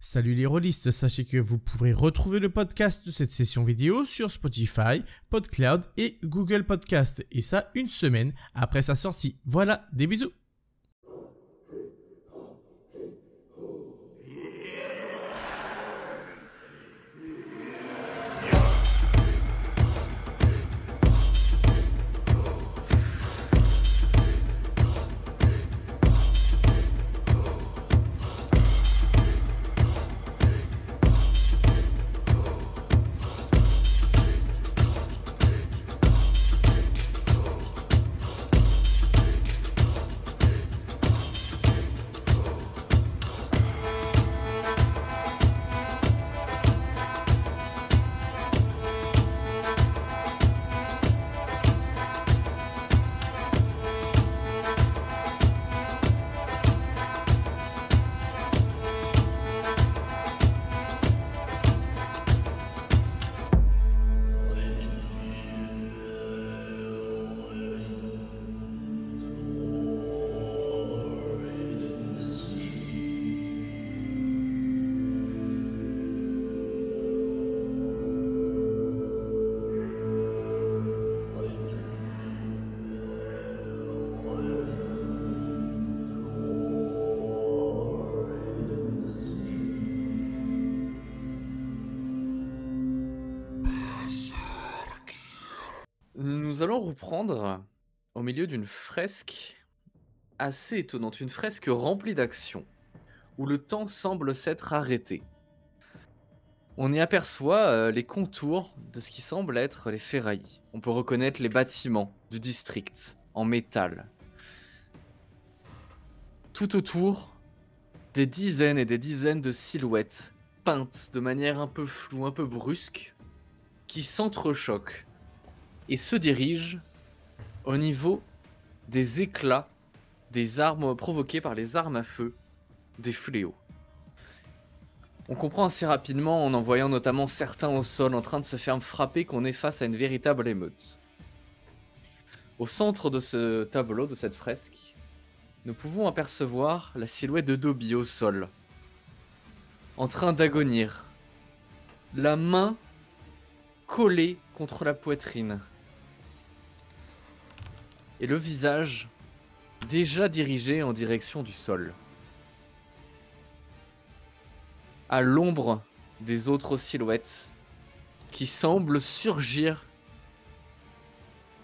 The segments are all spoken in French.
Salut les rôlistes, sachez que vous pourrez retrouver le podcast de cette session vidéo sur Spotify, PodCloud et Google Podcast, et ça une semaine après sa sortie. Voilà, des bisous. Nous allons reprendre au milieu d'une fresque assez étonnante, une fresque remplie d'actions, où le temps semble s'être arrêté. On y aperçoit les contours de ce qui semble être les ferrailles. On peut reconnaître les bâtiments du district en métal. Tout autour, des dizaines et des dizaines de silhouettes peintes de manière un peu floue, un peu brusque, qui s'entrechoquent et se dirigent au niveau des éclats des armes provoquées par les armes à feu des fléaux. On comprend assez rapidement, en voyant notamment certains au sol en train de se faire frapper, qu'on est face à une véritable émeute. Au centre de ce tableau, de cette fresque, nous pouvons apercevoir la silhouette de Dobby au sol, en train d'agonir, la main collée contre la poitrine, et le visage déjà dirigé en direction du sol. À l'ombre des autres silhouettes qui semblent surgir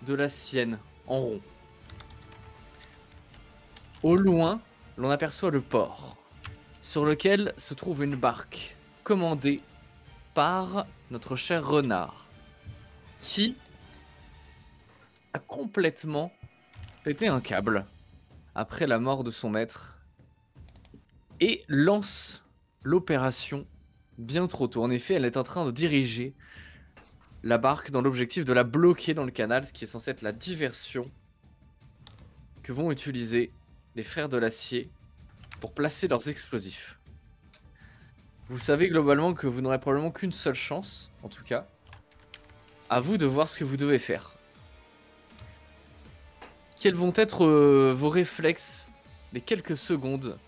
de la sienne en rond. Au loin, l'on aperçoit le port, sur lequel se trouve une barque commandée par notre cher renard, qui a complètement pété un câble après la mort de son maître et lance l'opération bien trop tôt. En effet, elle est en train de diriger la barque dans l'objectif de la bloquer dans le canal, ce qui est censé être la diversion que vont utiliser les frères de l'acier pour placer leurs explosifs. Vous savez globalement que vous n'aurez probablement qu'une seule chance, en tout cas. À vous de voir ce que vous devez faire. Quels vont être vos réflexes les quelques secondes,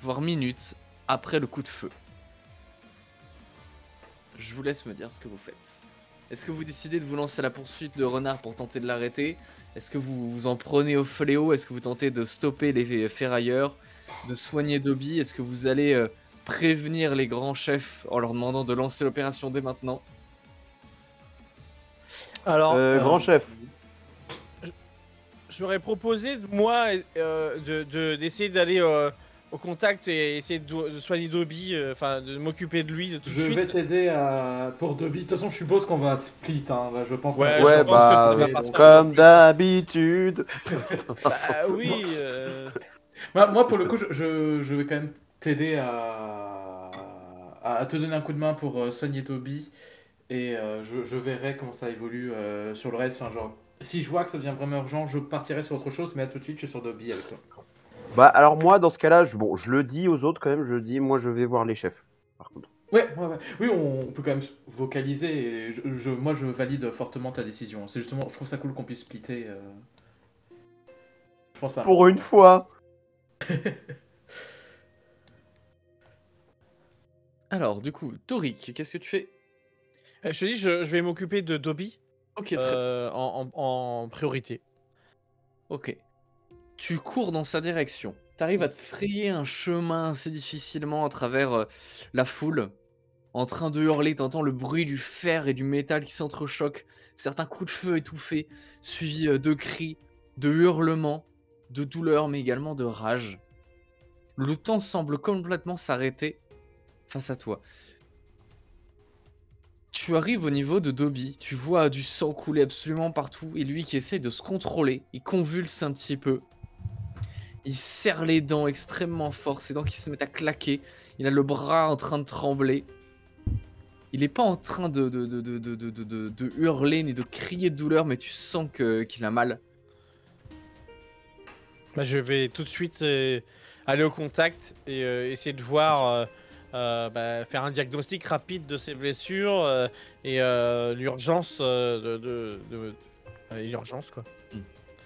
voire minutes, après le coup de feu? Je vous laisse me dire ce que vous faites. Est-ce que vous décidez de vous lancer à la poursuite de renard pour tenter de l'arrêter? Est-ce que vous vous en prenez au fléau? Est-ce que vous tentez de stopper les ferrailleurs? De soigner Dobby? Est-ce que vous allez prévenir les grands chefs en leur demandant de lancer l'opération dès maintenant? Alors, grand chef. j'aurais proposé, moi, d'essayer d'aller au contact et essayer de soigner Dobby, enfin de m'occuper de lui tout de Je suite. vais t'aider pour Dobby. De toute façon, je suppose qu'on va split. Hein. Là, je pense Ouais, qu'on va- je pense que ça va donc, partir. Comme d'habitude. Bah oui. Moi, pour le coup, je vais quand même t'aider à te donner un coup de main pour soigner Dobby. Et je verrai comment ça évolue sur le reste. Enfin, genre, si je vois que ça devient vraiment urgent, je partirai sur autre chose. Mais à tout de suite, je suis sur Dobby avec toi. Bah alors moi dans ce cas-là, je le dis aux autres quand même, je dis moi je vais voir les chefs. Par contre. Ouais. Oui, on peut quand même vocaliser. Et moi, je valide fortement ta décision. C'est justement, je trouve ça cool qu'on puisse splitter. Je pense ça. Pour une fois. Alors, du coup, Torik, qu'est-ce que tu fais? Je te dis, je vais m'occuper de Dobby Ok, très bien. en priorité. Ok. Tu cours dans sa direction. T'arrives à te frayer un chemin assez difficilement à travers la foule. En train de hurler, t'entends le bruit du fer et du métal qui s'entrechoquent. Certains coups de feu étouffés, suivis de cris, de hurlements, de douleur, mais également de rage. Le temps semble complètement s'arrêter face à toi. Tu arrives au niveau de Dobby, tu vois du sang couler absolument partout, et lui qui essaye de se contrôler, il convulse un petit peu. Il serre les dents extrêmement fort, ses dents qui se mettent à claquer. Il a le bras en train de trembler. Il n'est pas en train de hurler ni de crier de douleur, mais tu sens qu'il a mal. Bah, je vais tout de suite aller au contact et essayer de voir, faire un diagnostic rapide de ses blessures et l'urgence l'urgence quoi.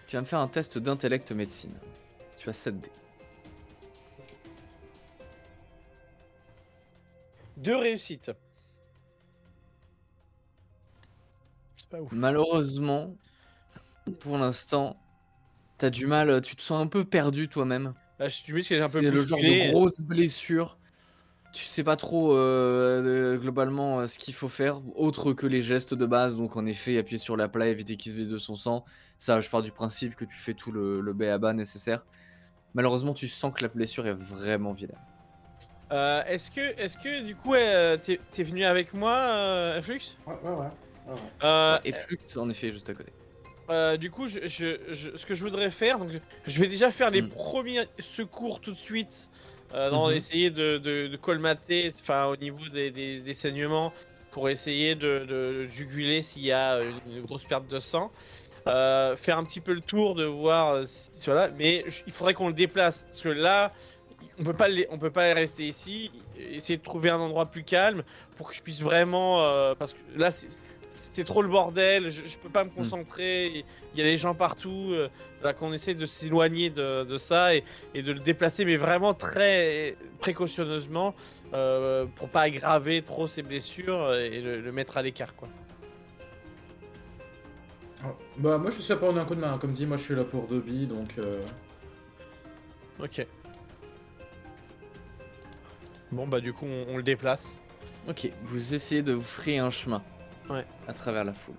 Tu vas me faire un test d'intellect médecine. Tu as 7 dés. 2 réussites. C'est pas ouf. Malheureusement, pour l'instant, t'as du mal, tu te sens un peu perdu toi-même. Bah, je suis qu'il est un peu C'est le genre bousculé. de grosse blessure. Tu sais pas trop globalement ce qu'il faut faire, autre que les gestes de base. Donc en effet, appuyer sur la plaie, éviter qu'il se vide de son sang. Ça, je pars du principe que tu fais tout le b.a.-ba nécessaire. Malheureusement, tu sens que la blessure est vraiment vilaine. Est-ce que du coup t'es venu avec moi, Flux? Ouais. Et Flux, en effet, juste à côté. Du coup, ce que je voudrais faire, donc je vais déjà faire les Mm. premiers secours tout de suite, dans Mhm. essayer de colmater, enfin au niveau des saignements, pour essayer de juguler s'il y a une grosse perte de sang. Faire un petit peu le tour de voir si voilà, mais il faudrait qu'on le déplace parce que là, on peut pas rester ici. Essayer de trouver un endroit plus calme pour que je puisse vraiment, parce que là c'est trop le bordel. Je peux pas me concentrer. Il y a les gens partout. Là, qu'on essaie de s'éloigner de ça et de le déplacer, mais vraiment très précautionneusement pour pas aggraver trop ses blessures et le mettre à l'écart quoi. Bah, moi je suis là pour donner un coup de main. Comme dit, moi je suis là pour Dobby donc. Ok. Bon bah du coup on le déplace. Ok, vous essayez de vous frayer un chemin. Ouais. À travers la foule.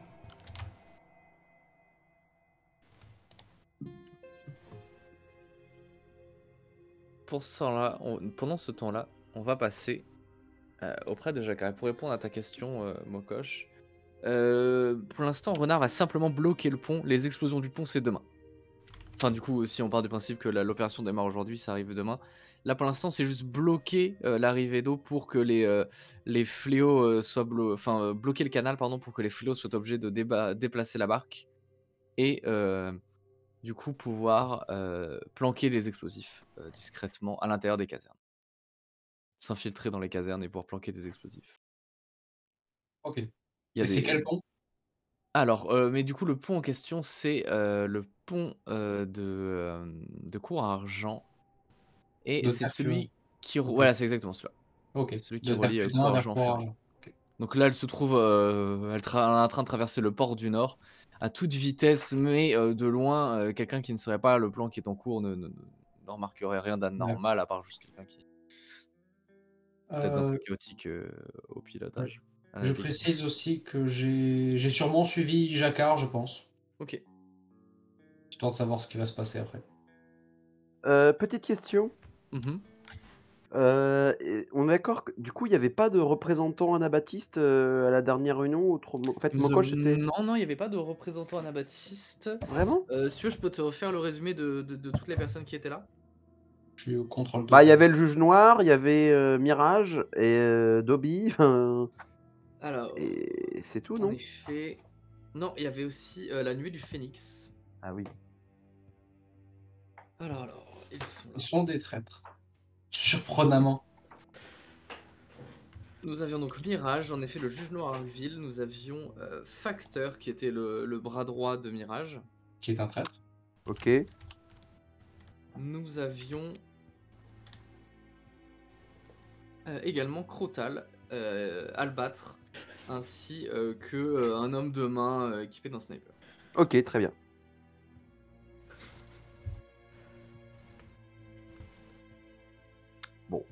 Pour ce temps-là, pendant ce temps-là, on va passer auprès de Jacques. Pour répondre à ta question, Mokosh. Pour l'instant, Renard a simplement bloqué le pont. Les explosions du pont, c'est demain. Enfin, du coup, si on part du principe que l'opération démarre aujourd'hui, ça arrive demain. Là, pour l'instant, c'est juste bloquer l'arrivée d'eau pour que les fléaux soient bloquer le canal, pardon, pour que les fléaux soient obligés de déplacer la barque et du coup pouvoir planquer les explosifs discrètement à l'intérieur des casernes. S'infiltrer dans les casernes et pouvoir planquer des explosifs. Ok. Il y a Et c'est quel pont? Alors, mais du coup, le pont en question, c'est le pont de Cour à Argent. Et De c'est Tertuin. celui qui... Ok. Voilà, c'est exactement celui-là. Ok. C'est celui qui De relie Tertuin Cour vers Argent Cour Furgy. Argent. Donc là, elle se trouve... elle est en train de traverser le port du Nord à toute vitesse, mais de loin, quelqu'un qui ne serait pas le plan qui est en cours ne remarquerait rien d'anormal, à part juste quelqu'un qui... Peut-être d'un peu chaotique au pilotage. à la Je navigation. précise aussi que j'ai sûrement suivi Jacquard, je pense. Ok. Histoire de savoir ce qui va se passer après. Petite question. Mhm. On est d'accord que du coup, il n'y avait pas de représentant anabaptiste à la dernière réunion En fait, Mokosh, c'était... Non, il n'y avait pas de représentant anabaptiste. Vraiment? Si tu veux, je peux te refaire le résumé de toutes les personnes qui étaient là. Je suis au contrôle de... Bah, il y avait le juge noir, il y avait Mirage et Dobby, enfin, Alors, et c'est tout, en non? effet... Non, il y avait aussi la nuit du Phénix. Ah oui. Alors, ils sont là. Ils sont des traîtres. Surprenamment. Nous avions donc Mirage, en effet le juge Noirville. Nous avions Facteur, qui était le bras droit de Mirage. Qui est un traître. Ok. Nous avions également Crotal, Albâtre, ainsi que un homme de main équipé d'un sniper. Ok, très bien. Bon,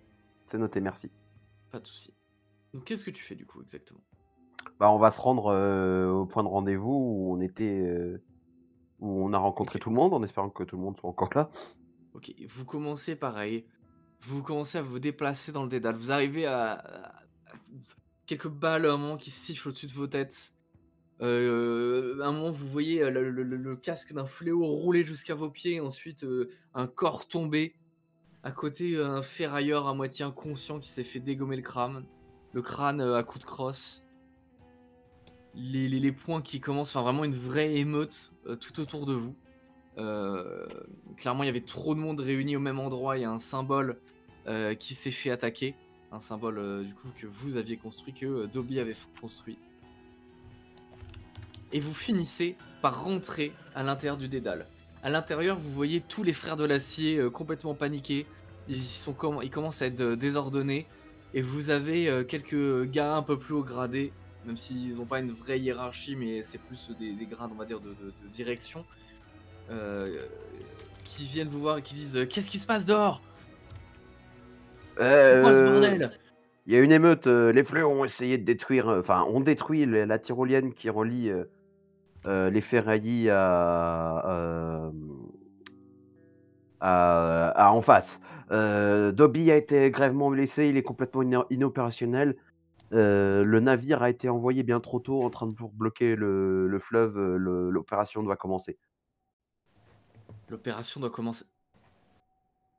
c'est noté, merci. Pas de souci. Donc qu'est-ce que tu fais du coup exactement? Bah, on va se rendre au point de rendez-vous où on était, où on a rencontré Ok. tout le monde, en espérant que tout le monde soit encore là. Ok, vous commencez pareil. Vous commencez à vous déplacer dans le dédale. Vous arrivez à quelques balles à un moment qui sifflent au-dessus de vos têtes. À un moment, vous voyez le casque d'un fléau rouler jusqu'à vos pieds. Ensuite, un corps tombé. À côté, un ferrailleur à moitié inconscient qui s'est fait dégommer le crâne à coups de crosse. Les poings qui commencent, enfin vraiment une vraie émeute tout autour de vous. Clairement, il y avait trop de monde réuni au même endroit. Il y a un symbole qui s'est fait attaquer. Un symbole du coup que vous aviez construit, que Dobby avait construit. Et vous finissez par rentrer à l'intérieur du dédale. À l'intérieur, vous voyez tous les frères de l'acier complètement paniqués. Ils commencent à être désordonnés. Et vous avez quelques gars un peu plus haut gradés, même s'ils n'ont pas une vraie hiérarchie, mais c'est plus des grades, on va dire, de direction, qui viennent vous voir et qui disent qu'est-ce qui se passe dehors? C'est quoi ce bordel? Il y a une émeute, les fléaux ont essayé de détruire, enfin, ont détruit la tyrolienne qui relie les ferraillis à en face. Dobby a été gravement blessé, il est complètement inopérationnel. Le navire a été envoyé bien trop tôt en train de pour bloquer le fleuve, l'opération doit commencer. L'opération doit commencer.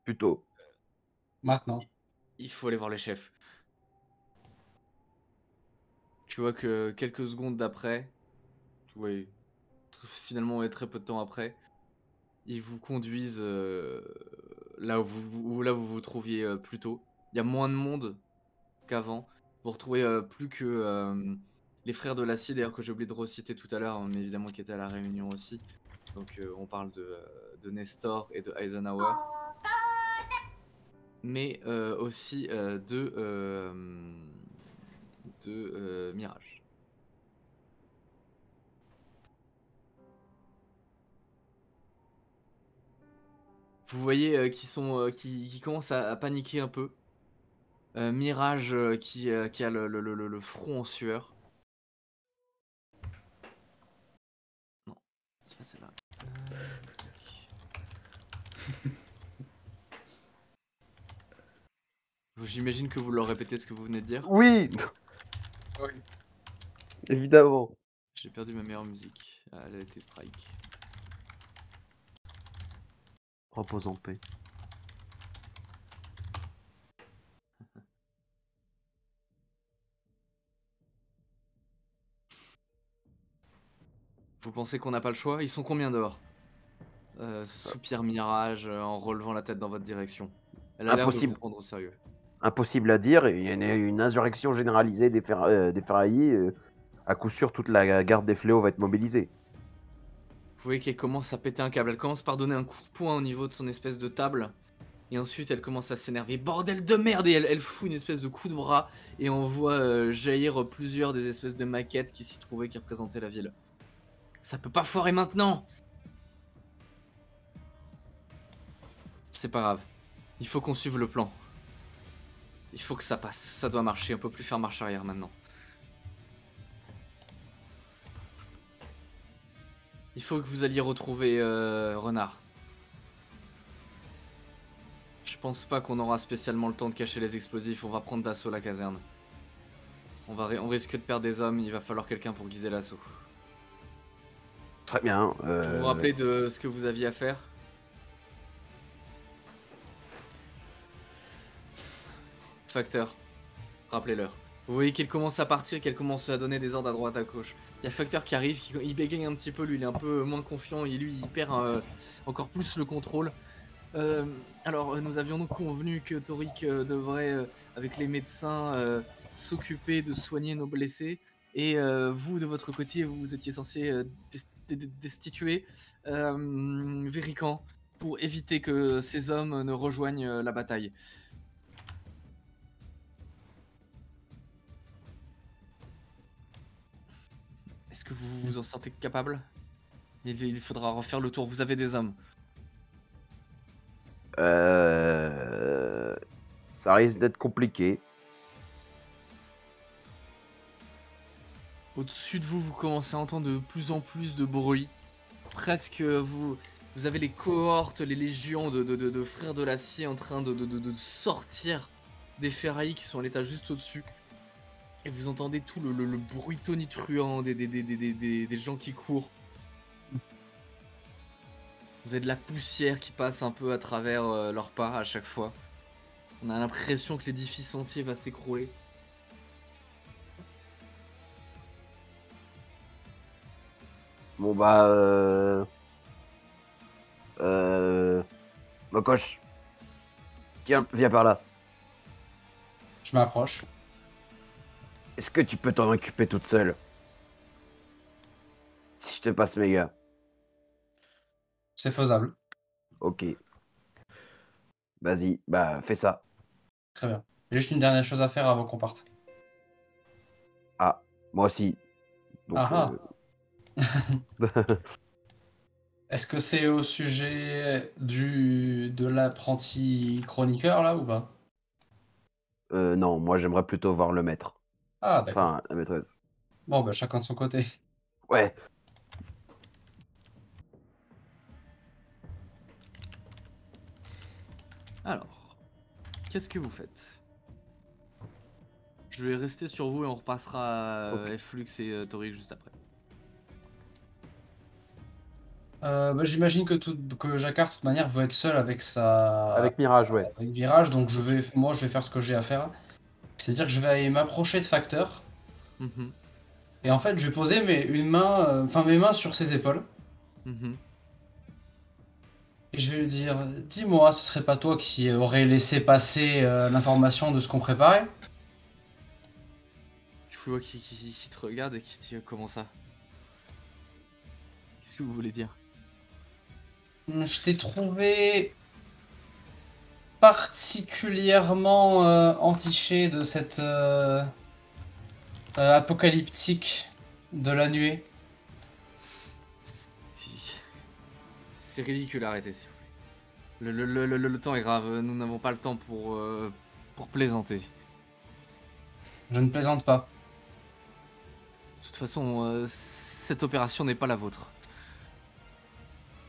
Plus tôt. Maintenant. Il faut aller voir les chefs. Tu vois que quelques secondes d'après, oui, finalement et très peu de temps après, ils vous conduisent là où vous vous trouviez plus tôt. Il y a moins de monde qu'avant. Vous retrouvez plus que les frères de l'acier, d'ailleurs que j'ai oublié de reciter tout à l'heure, hein, mais évidemment qui étaient à la réunion aussi. Donc on parle de Nestor et de Eisenhower. Mais aussi de Mirage. Vous voyez qui commencent à paniquer un peu. Mirage qui a le front en sueur. Non, c'est pas celle-là. J'imagine que vous leur répétez ce que vous venez de dire. Oui! Oui. Évidemment. J'ai perdu ma meilleure musique. Ah, elle a été strike. Repose en paix. Vous pensez qu'on n'a pas le choix? Ils sont combien dehors? Soupire Mirage en relevant la tête dans votre direction. Elle a l'air de vous Impossible. prendre au sérieux. Impossible à dire, il y a une insurrection généralisée des ferraillis. À coup sûr, toute la garde des fléaux va être mobilisée. Vous voyez qu'elle commence à péter un câble. Elle commence par donner un coup de poing au niveau de son espèce de table. Et ensuite, elle commence à s'énerver. Bordel de merde! Et elle fout une espèce de coup de bras. Et on voit jaillir plusieurs des espèces de maquettes qui s'y trouvaient, qui représentaient la ville. Ça peut pas foirer maintenant! C'est pas grave. Il faut qu'on suive le plan. Il faut que ça passe. Ça doit marcher. On peut plus faire marche arrière maintenant. Il faut que vous alliez retrouver Renard. Je pense pas qu'on aura spécialement le temps de cacher les explosifs. On va prendre d'assaut la caserne. On risque de perdre des hommes. Il va falloir quelqu'un pour guider l'assaut. Très bien. Vous vous rappelez de ce que vous aviez à faire? Facteur, rappelez-leur. Vous voyez qu'elle commence à partir, qu'elle commence à donner des ordres à droite, à gauche. Il y a Facteur qui arrive, il bégaye un petit peu, lui il est un peu moins confiant et lui il perd encore plus le contrôle. Alors nous avions donc convenu que Toric devrait, avec les médecins, s'occuper de soigner nos blessés. Et vous de votre côté, vous étiez censé destituer Vérican pour éviter que ces hommes ne rejoignent la bataille. Est-ce que vous vous en sentez capable? Il faudra refaire le tour, vous avez des hommes. Ça risque d'être compliqué. Au-dessus de vous, vous commencez à entendre de plus en plus de bruit. Presque vous avez les cohortes, les légions de frères de l'acier en train de sortir des ferrailles qui sont à l'étage juste au-dessus. Et vous entendez tout le bruit tonitruant des gens qui courent. Vous avez de la poussière qui passe un peu à travers leurs pas à chaque fois. On a l'impression que l'édifice entier va s'écrouler. Bon bah Mokosh. Tiens, viens par là. Je m'approche. Est-ce que tu peux t'en occuper toute seule? Si je te passe mes gars. C'est faisable. Ok. Vas-y, bah fais ça. Très bien. J'ai juste une dernière chose à faire avant qu'on parte. Ah, moi aussi. Donc, Ah Est-ce que c'est au sujet de l'apprenti chroniqueur là ou pas? non, moi j'aimerais plutôt voir le maître. Ah d'accord. Enfin, la maîtresse. Bon bah chacun de son côté. Ouais. Alors, qu'est-ce que vous faites? Je vais rester sur vous et on repassera à Flux et Toric juste après. Bah, j'imagine que Jacquard, de toute manière, veut être seul avec Avec Mirage, ouais. avec Virage, donc moi, je vais faire ce que j'ai à faire. C'est-à-dire que je vais aller m'approcher de Facteur, Mhm, et en fait, je vais poser mes mains sur ses épaules, mhm. et je vais lui dire, dis-moi, ce serait pas toi qui aurais laissé passer l'information de ce qu'on préparait? Tu vois qui te regarde et qui dit comment ça? Qu'est-ce que vous voulez dire? Je t'ai trouvé particulièrement entiché de cette apocalyptique de la nuée. C'est ridicule, arrêtez s'il vous plaît. Le temps est grave, nous n'avons pas le temps pour plaisanter. Je ne plaisante pas. De toute façon, cette opération n'est pas la vôtre.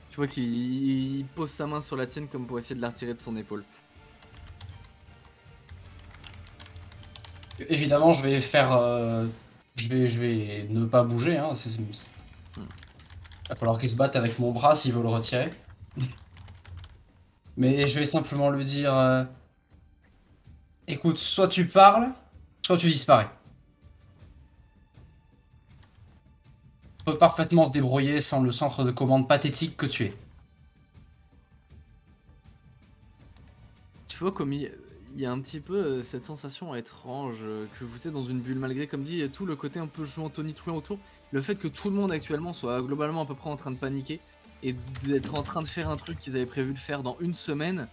Tu vois qu'il pose sa main sur la tienne comme pour essayer de la retirer de son épaule. Évidemment, je vais faire. Je vais ne pas bouger. Hein. Il va falloir qu'il se batte avec mon bras s'il veut le retirer. Mais je vais simplement lui dire écoute, soit tu parles, soit tu disparais. On peut parfaitement se débrouiller sans le centre de commande pathétique que tu es. Tu vois comme il y a un petit peu cette sensation étrange que vous êtes dans une bulle malgré, comme dit, tout le côté un peu jouant tonitruant autour. Le fait que tout le monde actuellement soit globalement à peu près en train de paniquer et d'être en train de faire un truc qu'ils avaient prévu de faire dans une semaine.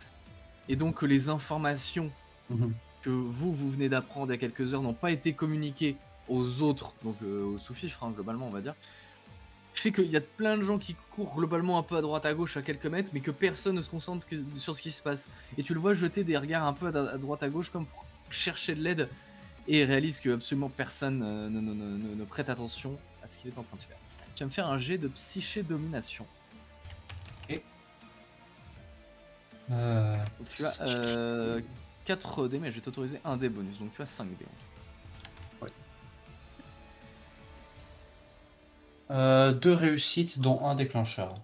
Et donc que les informations que vous venez d'apprendre il y a quelques heures n'ont pas été communiquées aux autres, donc aux sous-fifres globalement on va dire, fait qu'il y a plein de gens qui courent globalement un peu à droite à gauche à quelques mètres, mais que personne ne se concentre sur ce qui se passe. Et tu le vois jeter des regards un peu à droite à gauche comme pour chercher de l'aide, et réalise que absolument personne ne prête attention à ce qu'il est en train de faire. Tu vas me faire un jet de psyché domination. Donc tu as 4 dés, mais je vais t'autoriser un dé bonus, donc tu as 5 dés. Deux réussites, dont un déclencheur.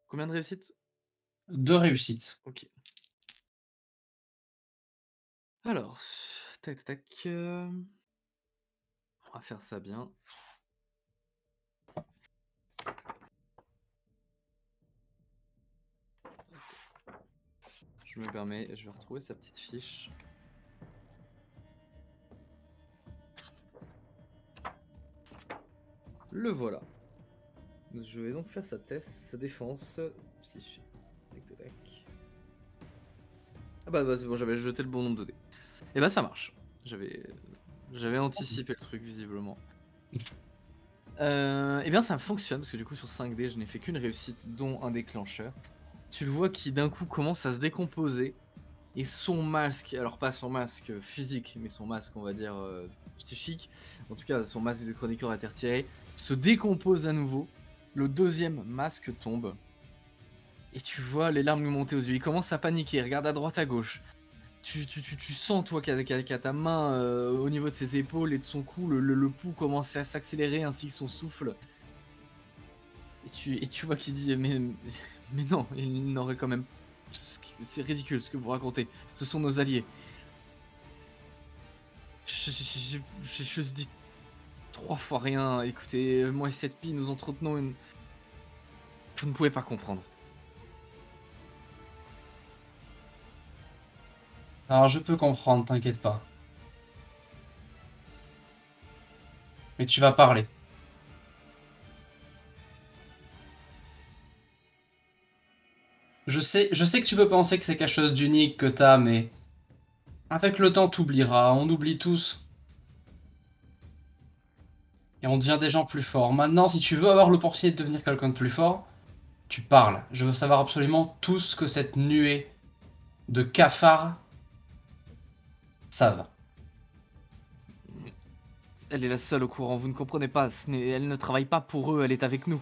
Combien de réussites? 2 réussites. Ok. Alors, tac tac. On va faire ça bien. Je me permets, je vais retrouver sa petite fiche. Le voilà. Je vais donc faire sa défense psychique. Tac tac tac. Ah bah c'est bon, j'avais jeté le bon nombre de dés. Et bah ça marche. J'avais anticipé le truc visiblement. Eh bien ça fonctionne parce que du coup sur 5D je n'ai fait qu'une réussite dont un déclencheur. Tu le vois qui d'un coup commence à se décomposer et son masque, alors pas son masque physique mais son masque on va dire psychique, en tout cas son masque de chroniqueur a été retiré, se décompose à nouveau, le deuxième masque tombe et tu vois les larmes lui monter aux yeux, il commence à paniquer, il regarde à droite à gauche. Tu sens toi qu'à ta main au niveau de ses épaules et de son cou, le pouls commence à s'accélérer ainsi que son souffle. Et tu vois qu'il dit mais non, il n'aurait quand même... C'est ridicule ce que vous racontez, ce sont nos alliés. J'ai juste dit 3 fois rien, écoutez, moi et cette pie nous entretenons une... Vous ne pouvez pas comprendre. Alors je peux comprendre, t'inquiète pas. Mais tu vas parler. Je sais que tu peux penser que c'est quelque chose d'unique que t'as, mais... Avec le temps, t'oublieras, on oublie tous. Et on devient des gens plus forts. Maintenant, si tu veux avoir l'opportunité de devenir quelqu'un de plus fort, tu parles. Je veux savoir absolument tout ce que cette nuée de cafards savent. Elle est la seule au courant, vous ne comprenez pas, elle ne travaille pas pour eux, elle est avec nous.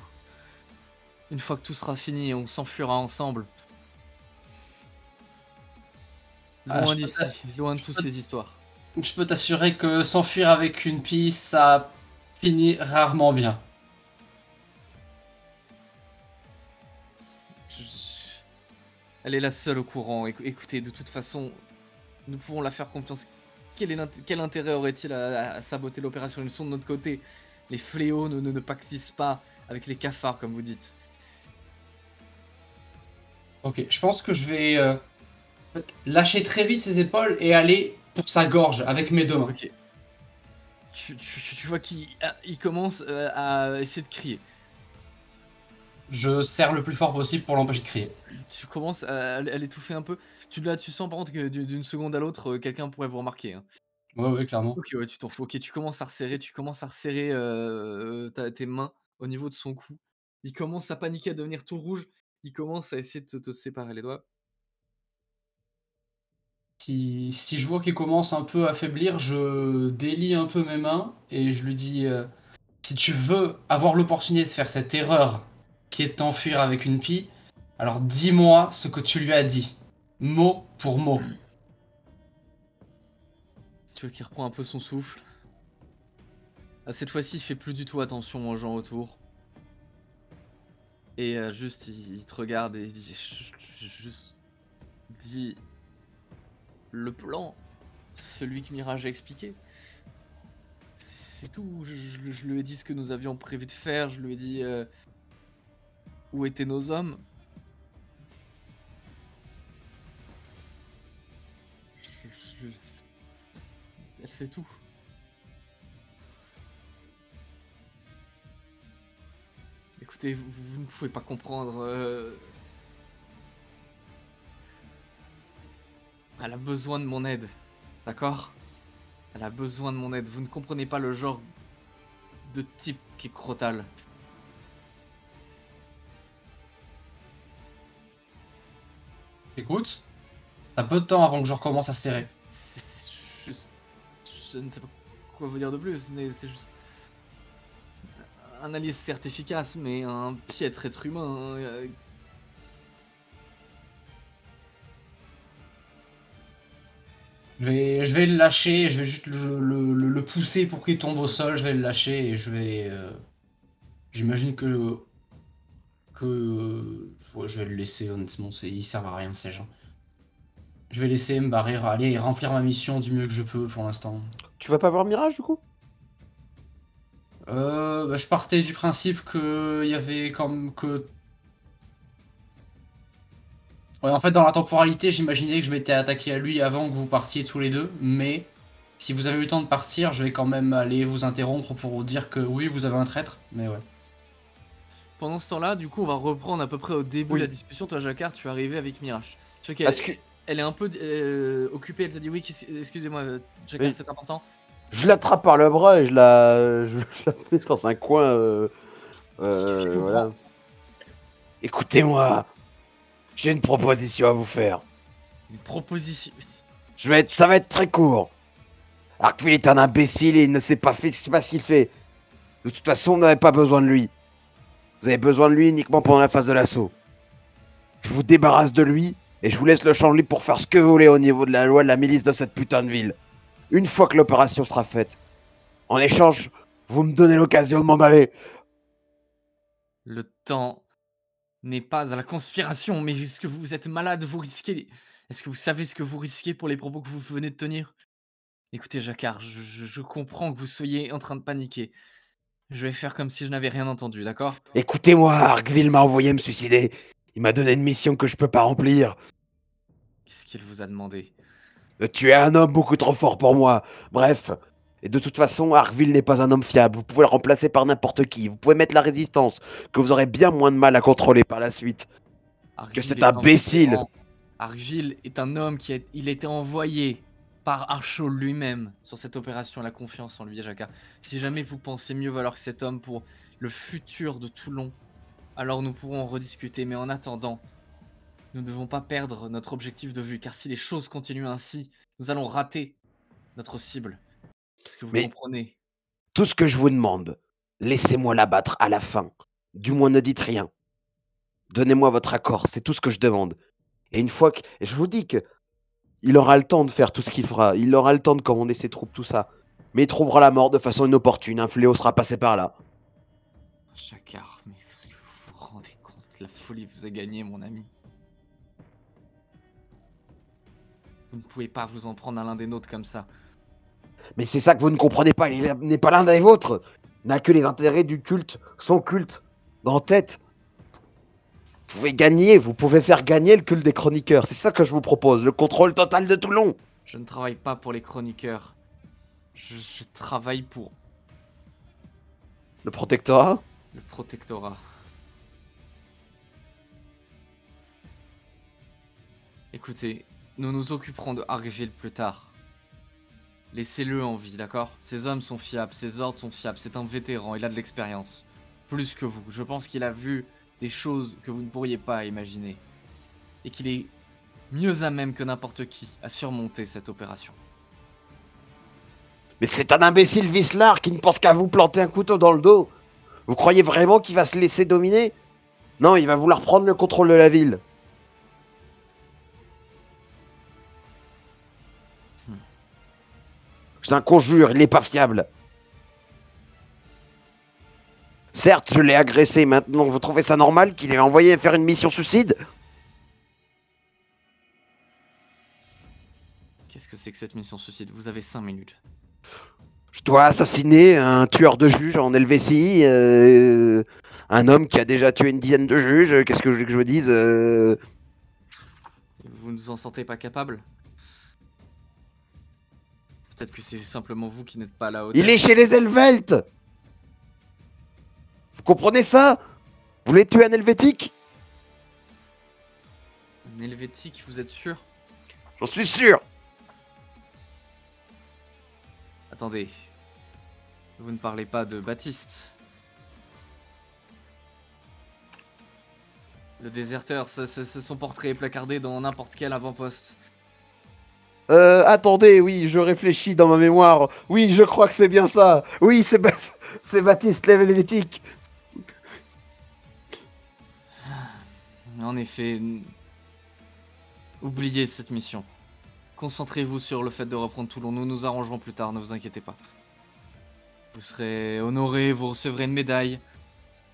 Une fois que tout sera fini, on s'enfuira ensemble. Loin d'ici, loin de toutes ces histoires. Je peux t'assurer que s'enfuir avec une pie, ça finit rarement bien. Elle est la seule au courant, écoutez, de toute façon, nous pouvons la faire confiance. Quel intérêt aurait-il à saboter l'opération? Ils sont de notre côté. Les fléaux ne pactisent pas avec les cafards, comme vous dites. Ok, je pense que je vais lâcher très vite ses épaules et aller pour sa gorge avec mes deux mains. Ok. Tu vois qu'il commence à essayer de crier. Je serre le plus fort possible pour l'empêcher de crier. Tu commences à l'étouffer un peu. Tu sens par contre que d'une seconde à l'autre, quelqu'un pourrait vous remarquer. Hein. Ouais, clairement. Ok, ouais, tu t'en fous. Ok, tu commences à resserrer, tes mains au niveau de son cou. Il commence à paniquer, à devenir tout rouge. Il commence à essayer de te séparer les doigts. Si je vois qu'il commence un peu à faiblir, je délie un peu mes mains et je lui dis si tu veux avoir l'opportunité de faire cette erreur qui est de t'enfuir avec une pie, alors dis-moi ce que tu lui as dit, mot pour mot. Tu vois qu'il reprend un peu son souffle. Cette fois-ci, il fait plus du tout attention aux gens autour. Et juste, il te regarde et il dit juste dis le plan, celui que Mirage a expliqué. C'est tout. Je lui ai dit ce que nous avions prévu de faire. Je lui ai dit où étaient nos hommes. Elle sait tout. Écoutez, vous ne pouvez pas comprendre. Elle a besoin de mon aide, d'accord? Elle a besoin de mon aide. Vous ne comprenez pas le genre de type qui est Crotal. Écoute, t'as peu de temps avant que je recommence à serrer. C'est juste... Je ne sais pas quoi vous dire de plus, c'est juste... Un allié certes efficace, mais un piètre être humain... Je vais le lâcher, je vais juste le pousser pour qu'il tombe au sol, je vais le lâcher et je vais... J'imagine que ouais, je vais le laisser, honnêtement, ils servent à rien ces gens. Je vais laisser me barrer, aller et remplir ma mission du mieux que je peux pour l'instant. Tu vas pas voir Mirage du coup? Bah, je partais du principe que il y avait comme que... Ouais, en fait, dans la temporalité, j'imaginais que je m'étais attaqué à lui avant que vous partiez tous les deux, mais si vous avez eu le temps de partir, je vais quand même aller vous interrompre pour vous dire que oui, vous avez un traître, mais ouais. Pendant ce temps-là, du coup, on va reprendre à peu près au début Oui. de la discussion. Toi, Jacquard, tu es arrivé avec Mirage. Tu vois qu'elle Que... elle est un peu occupée, elle te dit oui, excusez-moi, Jacquard, Oui. c'est important. Je l'attrape par le bras et je la mets dans un coin. Voilà. Écoutez-moi, j'ai une proposition à vous faire. Une proposition. Ça va être très court. Arkville est un imbécile et il ne sait pas ce qu'il fait. De toute façon, vous n'avez pas besoin de lui. Vous avez besoin de lui uniquement pendant la phase de l'assaut. Je vous débarrasse de lui et je vous laisse le champ libre pour faire ce que vous voulez au niveau de la loi de la milice de cette putain de ville. Une fois que l'opération sera faite. En échange, vous me donnez l'occasion de m'en aller. Le temps n'est pas à la conspiration, mais est-ce que vous êtes malade, vous risquez... Est-ce que vous savez ce que vous risquez pour les propos que vous venez de tenir? Écoutez, Jacquard, je comprends que vous soyez en train de paniquer. Je vais faire comme si je n'avais rien entendu, d'accord? Écoutez-moi, Arkville m'a envoyé me suicider. Il m'a donné une mission que je peux pas remplir. Qu'est-ce qu'il vous a demandé? De tuer un homme beaucoup trop fort pour moi. Bref. Et de toute façon, Arkville n'est pas un homme fiable. Vous pouvez le remplacer par n'importe qui. Vous pouvez mettre la résistance, que vous aurez bien moins de mal à contrôler par la suite. Que Arkville cet est un imbécile. vétéran. Arkville est un homme il a été envoyé par Archaud lui-même sur cette opération. La confiance en lui, Jacquard. Si jamais vous pensez mieux valoir que cet homme pour le futur de Toulon, alors nous pourrons en rediscuter. Mais en attendant, nous ne devons pas perdre notre objectif de vue, car si les choses continuent ainsi, nous allons rater notre cible. Est-ce que vous Mais- comprenez? Tout ce que je vous demande, laissez-moi l'abattre à la fin. Du moins, ne dites rien. Donnez-moi votre accord, c'est tout ce que je demande. Et une fois que... et je vous dis que... il aura le temps de faire tout ce qu'il fera. Il aura le temps de commander ses troupes, tout ça. Mais il trouvera la mort de façon inopportune. Un fléau sera passé par là. Jacquard, mais est-ce que vous vous rendez compte? La folie vous a gagné, mon ami. Vous ne pouvez pas vous en prendre à l'un des nôtres comme ça. Mais c'est ça que vous ne comprenez pas. Il n'est pas l'un des vôtres. Il n'a que les intérêts du culte, son culte, en tête. Vous pouvez gagner, vous pouvez faire gagner le culte des chroniqueurs. C'est ça que je vous propose, le contrôle total de Toulon. Je ne travaille pas pour les chroniqueurs. Je travaille pour Le protectorat? le protectorat. Écoutez, nous nous occuperons de Arkville plus tard. Laissez-le en vie, d'accord? Ces hommes sont fiables, ces ordres sont fiables, c'est un vétéran, il a de l'expérience. Plus que vous. Je pense qu'il a vu des choses que vous ne pourriez pas imaginer. Et qu'il est mieux à même que n'importe qui à surmonter cette opération. Mais c'est un imbécile vicelard qui ne pense qu'à vous planter un couteau dans le dos. Vous croyez vraiment qu'il va se laisser dominer? Non, il va vouloir prendre le contrôle de la ville. Je t'en conjure, il n'est pas fiable. Certes, je l'ai agressé, maintenant vous trouvez ça normal qu'il ait envoyé faire une mission suicide? Qu'est-ce que c'est que cette mission suicide? Vous avez 5 minutes. Je dois assassiner un tueur de juges en Helvétie, un homme qui a déjà tué une dizaine de juges, qu'est-ce que je veux que je me dise Vous ne vous en sentez pas capable? Peut-être que c'est simplement vous qui n'êtes pas à la hauteur. Il est chez les Helveltes. Vous comprenez ça? Vous voulez tuer un Helvétique? Un helvétique, vous êtes sûr? J'en suis sûr. Attendez. Vous ne parlez pas de Baptiste? Le déserteur, son portrait est placardé dans n'importe quel avant-poste. Attendez, oui, je réfléchis dans ma mémoire. Oui, je crois que c'est bien ça. Oui, c'est Baptiste l'Helvétique. En effet, oubliez cette mission. Concentrez-vous sur le fait de reprendre Toulon. Nous nous arrangerons plus tard, ne vous inquiétez pas. Vous serez honoré, vous recevrez une médaille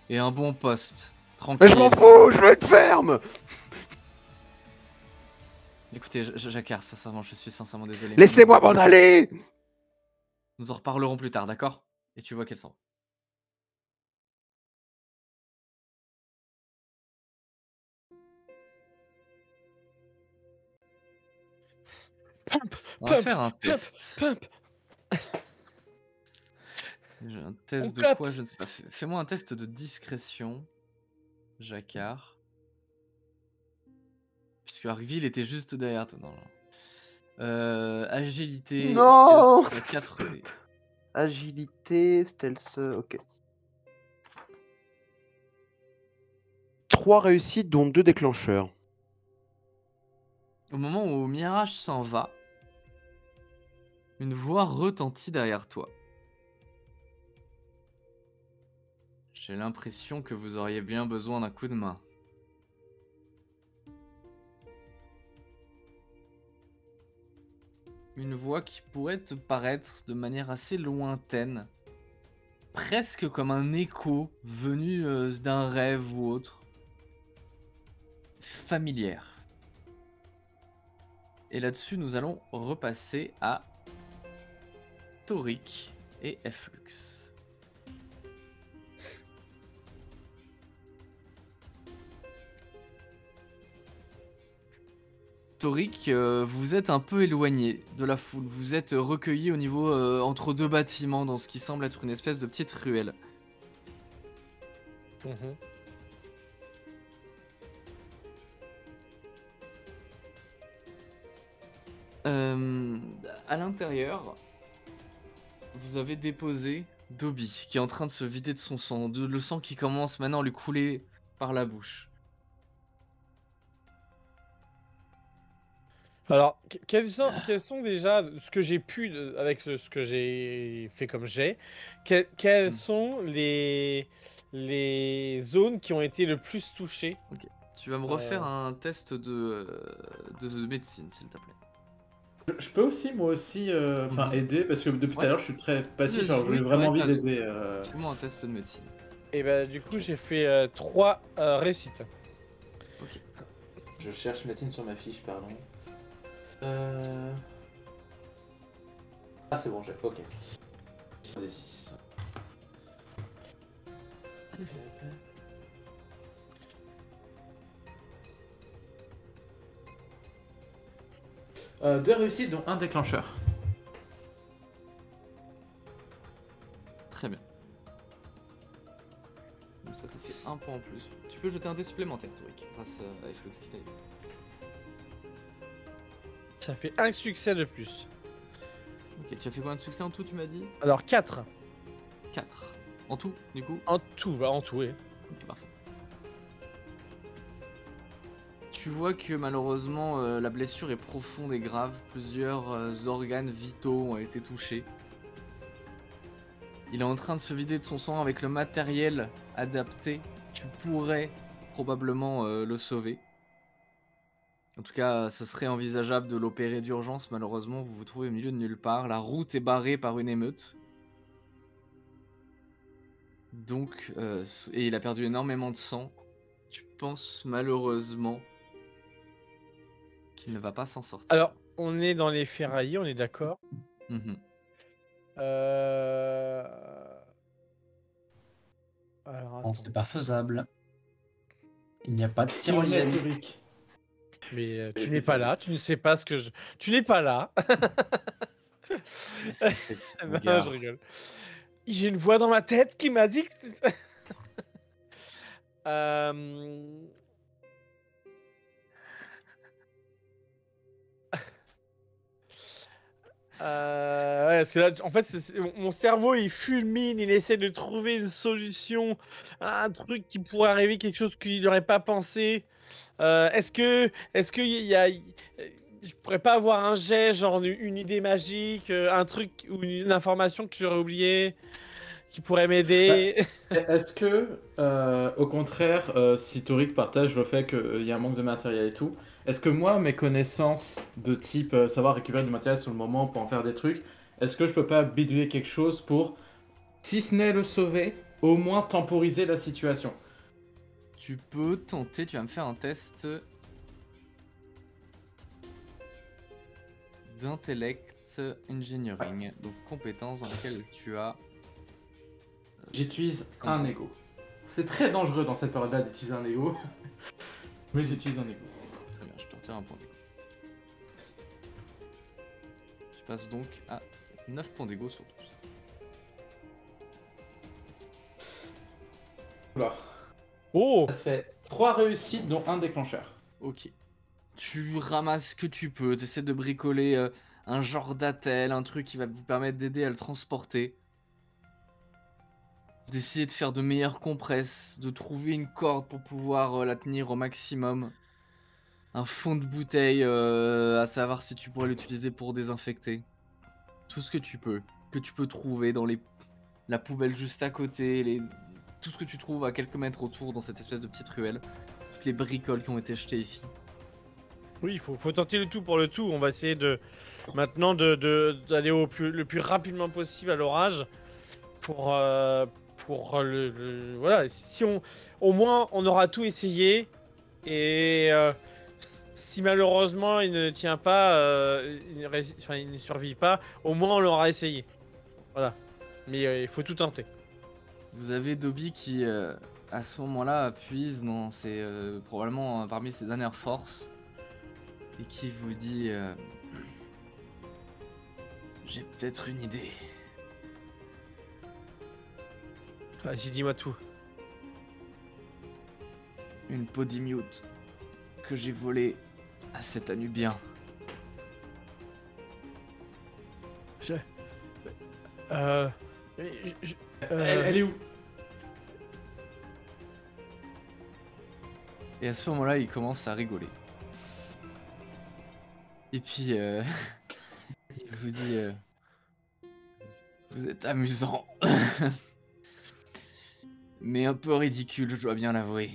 et un bon poste. Tranquille. Mais je m'en fous, je veux être ferme. Écoutez, Jacquard, sincèrement, je suis sincèrement désolé. Laissez-moi m'en aller. Nous en reparlerons plus tard, d'accord? Et tu vois qu'elle s'en va. On va faire un test. Pump. J'ai un test de Clap. quoi? Je ne sais pas. Fais-moi un test de discrétion, Jacquard. Puisque Arkville était juste derrière toi. Non, non. Agilité. Non. 4 dés. Agilité, stealth, ok. 3 réussites, dont 2 déclencheurs. Au moment où Mirage s'en va, une voix retentit derrière toi. J'ai l'impression que vous auriez bien besoin d'un coup de main. Une voix qui pourrait te paraître de manière assez lointaine, presque comme un écho venu d'un rêve ou autre. Familière. Et là-dessus, nous allons repasser à Toric et Flux. Toric, vous êtes un peu éloigné de la foule. Vous êtes recueilli au niveau entre deux bâtiments dans ce qui semble être une espèce de petite ruelle. Mhm. À l'intérieur, vous avez déposé Dobby qui est en train de se vider de son sang, le sang qui commence maintenant à lui couler par la bouche. Alors, quels sont déjà ce que j'ai pu, avec ce que j'ai fait comme jet, quelles sont les zones qui ont été le plus touchées? Tu vas me refaire un test de médecine, s'il te plaît. Je peux aussi, moi aussi, aider, parce que depuis tout à l'heure, je suis très passif, genre j'ai vraiment envie d'aider. Fais-moi un test de médecine. Et bah, du coup, j'ai fait 3 réussites. Ok. Je cherche médecine sur ma fiche, pardon. Ah, c'est bon, j'ai. Ok. Des 6. Deux réussites, dont un déclencheur. Très bien. Donc ça fait un point en plus. Tu peux jeter un dé supplémentaire, Toric, grâce à Flux qui t'a aidé. Ça fait un succès de plus. Ok, tu as fait combien de succès en tout, tu m'as dit? Alors 4 4. En tout, du coup? en tout, oui. Ok, parfait. Tu vois que malheureusement la blessure est profonde et grave. Plusieurs organes vitaux ont été touchés. Il est en train de se vider de son sang avec le matériel adapté. Tu pourrais probablement le sauver. En tout cas, ce serait envisageable de l'opérer d'urgence. Malheureusement, vous vous trouvez au milieu de nulle part. La route est barrée par une émeute. Donc, et il a perdu énormément de sang. Tu penses malheureusement qu'il ne va pas s'en sortir. Alors, on est dans les ferraillis, on est d'accord. Mhm. Alors, Non, c'est pas faisable. Il n'y a pas de Tyrolienne. tyrolienne. mais tu n'es pas là, tu ne sais pas ce que je... Tu n'es pas là. Qu'est-ce que c'est que ce Non, regard? je rigole. J'ai une voix dans ma tête qui m'a dit que... ouais, parce que là, en fait, mon cerveau, il fulmine, il essaie de trouver une solution, un truc qui pourrait arriver, quelque chose qu'il n'aurait pas pensé. Est-ce que il y a... Je pourrais pas avoir un jet, genre une idée magique, un truc ou une information que j'aurais oublié qui pourrait m'aider? Est-ce que, au contraire, si Toric partage le fait qu'il y a un manque de matériel et tout, est-ce que moi, mes connaissances de type savoir récupérer du matériel sur le moment pour en faire des trucs, est-ce que je peux pas bidouiller quelque chose pour, si ce n'est le sauver, au moins temporiser la situation? Tu peux tenter, tu vas me faire un test d'intellect engineering, donc compétence dans laquelle tu as... J'utilise un ego. C'est très dangereux dans cette période-là d'utiliser un ego, mais j'utilise un ego. Très bien, je te retire un point d'ego. Je passe donc à 9 points d'ego sur 12. Oula. Oh! Ça fait 3 réussites, dont un déclencheur. Ok. Tu ramasses ce que tu peux, tu essaies de bricoler un genre d'attel, un truc qui va vous permettre d'aider à le transporter. D'essayer de faire de meilleures compresses, de trouver une corde pour pouvoir la tenir au maximum. Un fond de bouteille, à savoir si tu pourrais l'utiliser pour désinfecter. Tout ce que tu peux trouver dans la poubelle juste à côté, tout ce que tu trouves à quelques mètres autour dans cette espèce de petite ruelle. Toutes les bricoles qui ont été jetées ici. Oui, il faut tenter le tout pour le tout. On va essayer maintenant d'aller le plus rapidement possible à l'orage pour voilà. Si au moins on aura tout essayé et si malheureusement il ne tient pas, il ne survit pas, au moins on l'aura essayé. Voilà. Mais il faut tout tenter. Vous avez Dobby qui, à ce moment-là, puise dans probablement parmi ses dernières forces et qui vous dit j'ai peut-être une idée. Vas-y, dis-moi tout. Une podimute que j'ai volée à cet Anubien. Elle est où? Et à ce moment-là, il commence à rigoler. Et puis, il vous dit vous êtes amusant. Mais un peu ridicule, je dois bien l'avouer.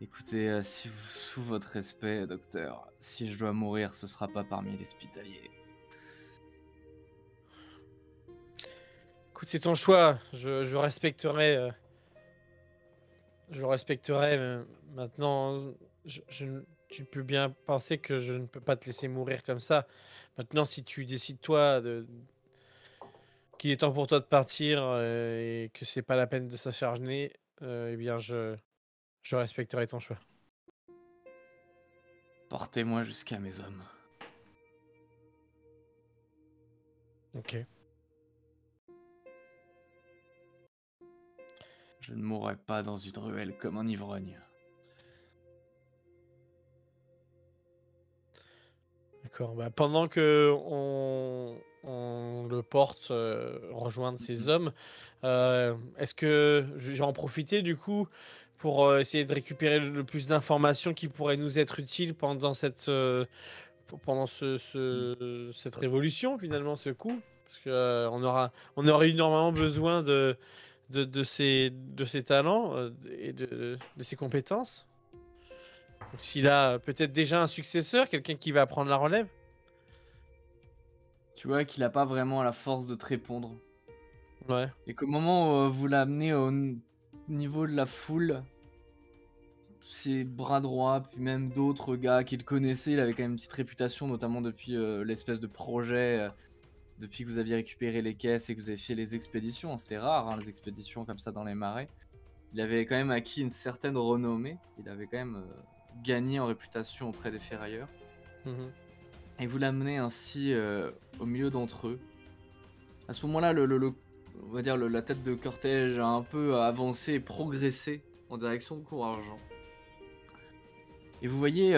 Écoutez, sous votre respect, docteur, si je dois mourir, ce sera pas parmi les hospitaliers. Écoute, c'est ton choix. Je respecterai. Maintenant, tu peux bien penser que je ne peux pas te laisser mourir comme ça. Maintenant, si tu décides toi qu'il est temps pour toi de partir et que c'est pas la peine de s'acharner, eh bien je respecterai ton choix. Portez-moi jusqu'à mes hommes. Ok. Je ne mourrai pas dans une ruelle comme un ivrogne. D'accord. Bah, pendant que on le porte rejoindre ses hommes, est-ce que je vais en profiter du coup pour essayer de récupérer le plus d'informations qui pourraient nous être utiles pendant cette cette révolution finalement, ce coup, parce que on aurait énormément besoin de ses talents et de ses compétences. Donc, s'il a peut-être déjà un successeur, quelqu'un qui va prendre la relève. Tu vois qu'il a pas vraiment la force de te répondre. Ouais. Et qu'au moment où vous l'amenez au niveau de la foule, ses bras droits, puis même d'autres gars qu'il connaissait, il avait quand même une petite réputation, notamment depuis l'espèce de projet, depuis que vous aviez récupéré les caisses et que vous avez fait les expéditions. C'était rare, hein, les expéditions comme ça dans les marais. Il avait quand même acquis une certaine renommée, il avait quand même gagné en réputation auprès des ferrailleurs. Mhm. Et vous l'amenez ainsi au milieu d'entre eux. À ce moment-là, on va dire la tête de cortège a un peu avancé et progressé en direction de Cour-Argent. Et vous voyez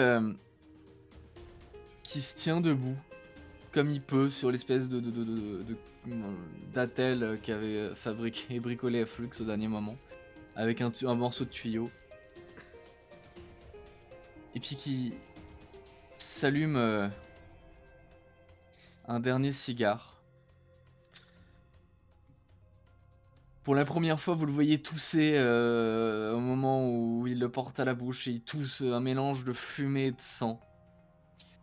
qu'il se tient debout, comme il peut, sur l'espèce d'attel qu'avait fabriqué et bricolé à Flux au dernier moment, avec un morceau de tuyau. Et puis qui s'allume un dernier cigare. Pour la première fois, vous le voyez tousser au moment où il le porte à la bouche et il tousse un mélange de fumée et de sang.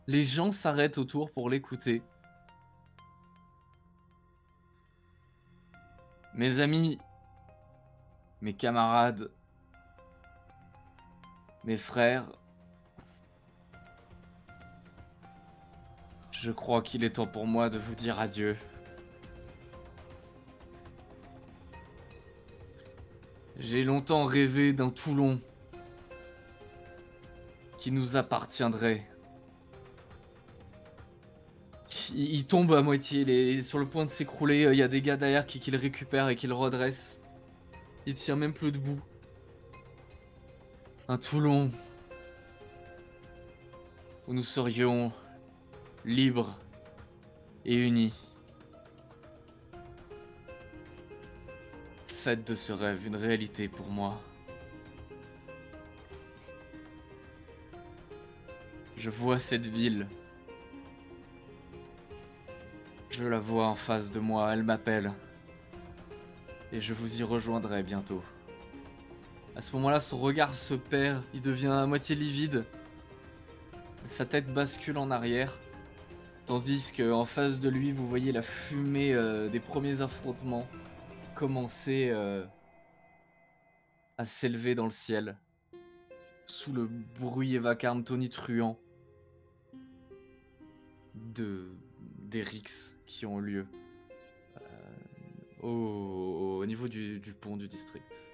Les gens s'arrêtent autour pour l'écouter. Mes amis, mes camarades, mes frères, je crois qu'il est temps pour moi de vous dire adieu. J'ai longtemps rêvé d'un Toulon qui nous appartiendrait. Il tombe à moitié, il est sur le point de s'écrouler, il y a des gars derrière qui le récupèrent et qui le redressent. Il tient même plus debout. Un Toulon où nous serions libres et unis. Faites de ce rêve une réalité pour moi. Je vois cette ville. Je la vois en face de moi, elle m'appelle. Et je vous y rejoindrai bientôt. À ce moment-là, son regard se perd, il devient à moitié livide. Sa tête bascule en arrière. Tandis qu'en face de lui, vous voyez la fumée des premiers affrontements commencer à s'élever dans le ciel. Sous le bruit et vacarme tonitruant des rixes qui ont lieu au niveau du pont du district.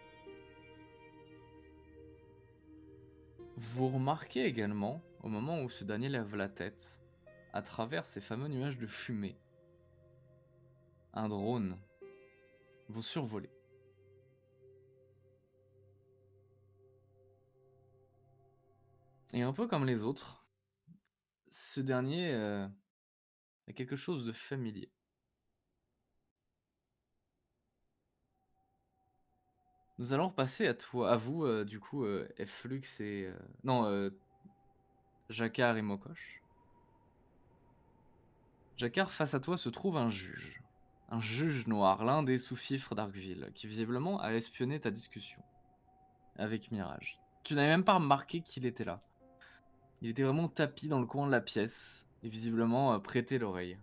Vous remarquez également, au moment où ce dernier lève la tête, à travers ces fameux nuages de fumée, un drone vous survole. Et un peu comme les autres, ce dernier a quelque chose de familier. Nous allons repasser à vous, du coup, Flux et... Jacquard et Mokosh. Jacquard, face à toi se trouve un juge. Un juge noir, l'un des sous-fifres d'Arkville, qui visiblement a espionné ta discussion avec Mirage. Tu n'avais même pas remarqué qu'il était là. Il était vraiment tapi dans le coin de la pièce, et visiblement prêté l'oreille.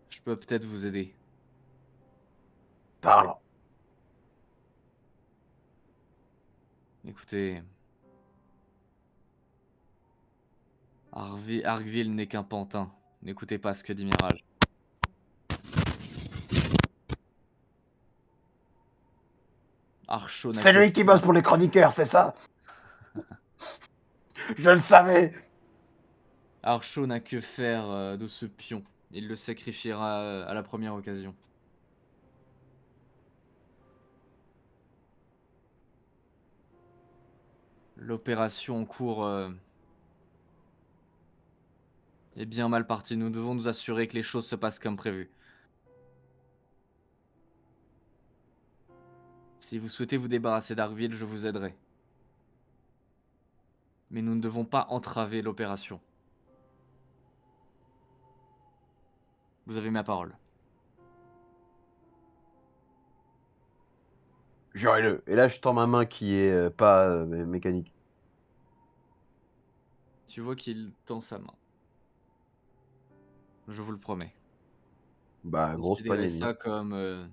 Je peux peut-être vous aider. Parle. Écoutez... Arkville n'est qu'un pantin. N'écoutez pas ce que dit Mirage. Archaud n'a C'est que lui qui bosse pour les chroniqueurs, c'est ça? Je le savais. Archaud n'a que faire de ce pion. Il le sacrifiera à la première occasion. L'opération en cours est bien mal partie. Nous devons nous assurer que les choses se passent comme prévu. Si vous souhaitez vous débarrasser d'Arkville, je vous aiderai. Mais nous ne devons pas entraver l'opération. Vous avez ma parole. Jurez-le. Et là, je tends ma main qui est pas mécanique. Tu vois qu'il tend sa main. Je vous le promets. Bah, grosse Considérez poignée de main. ça comme...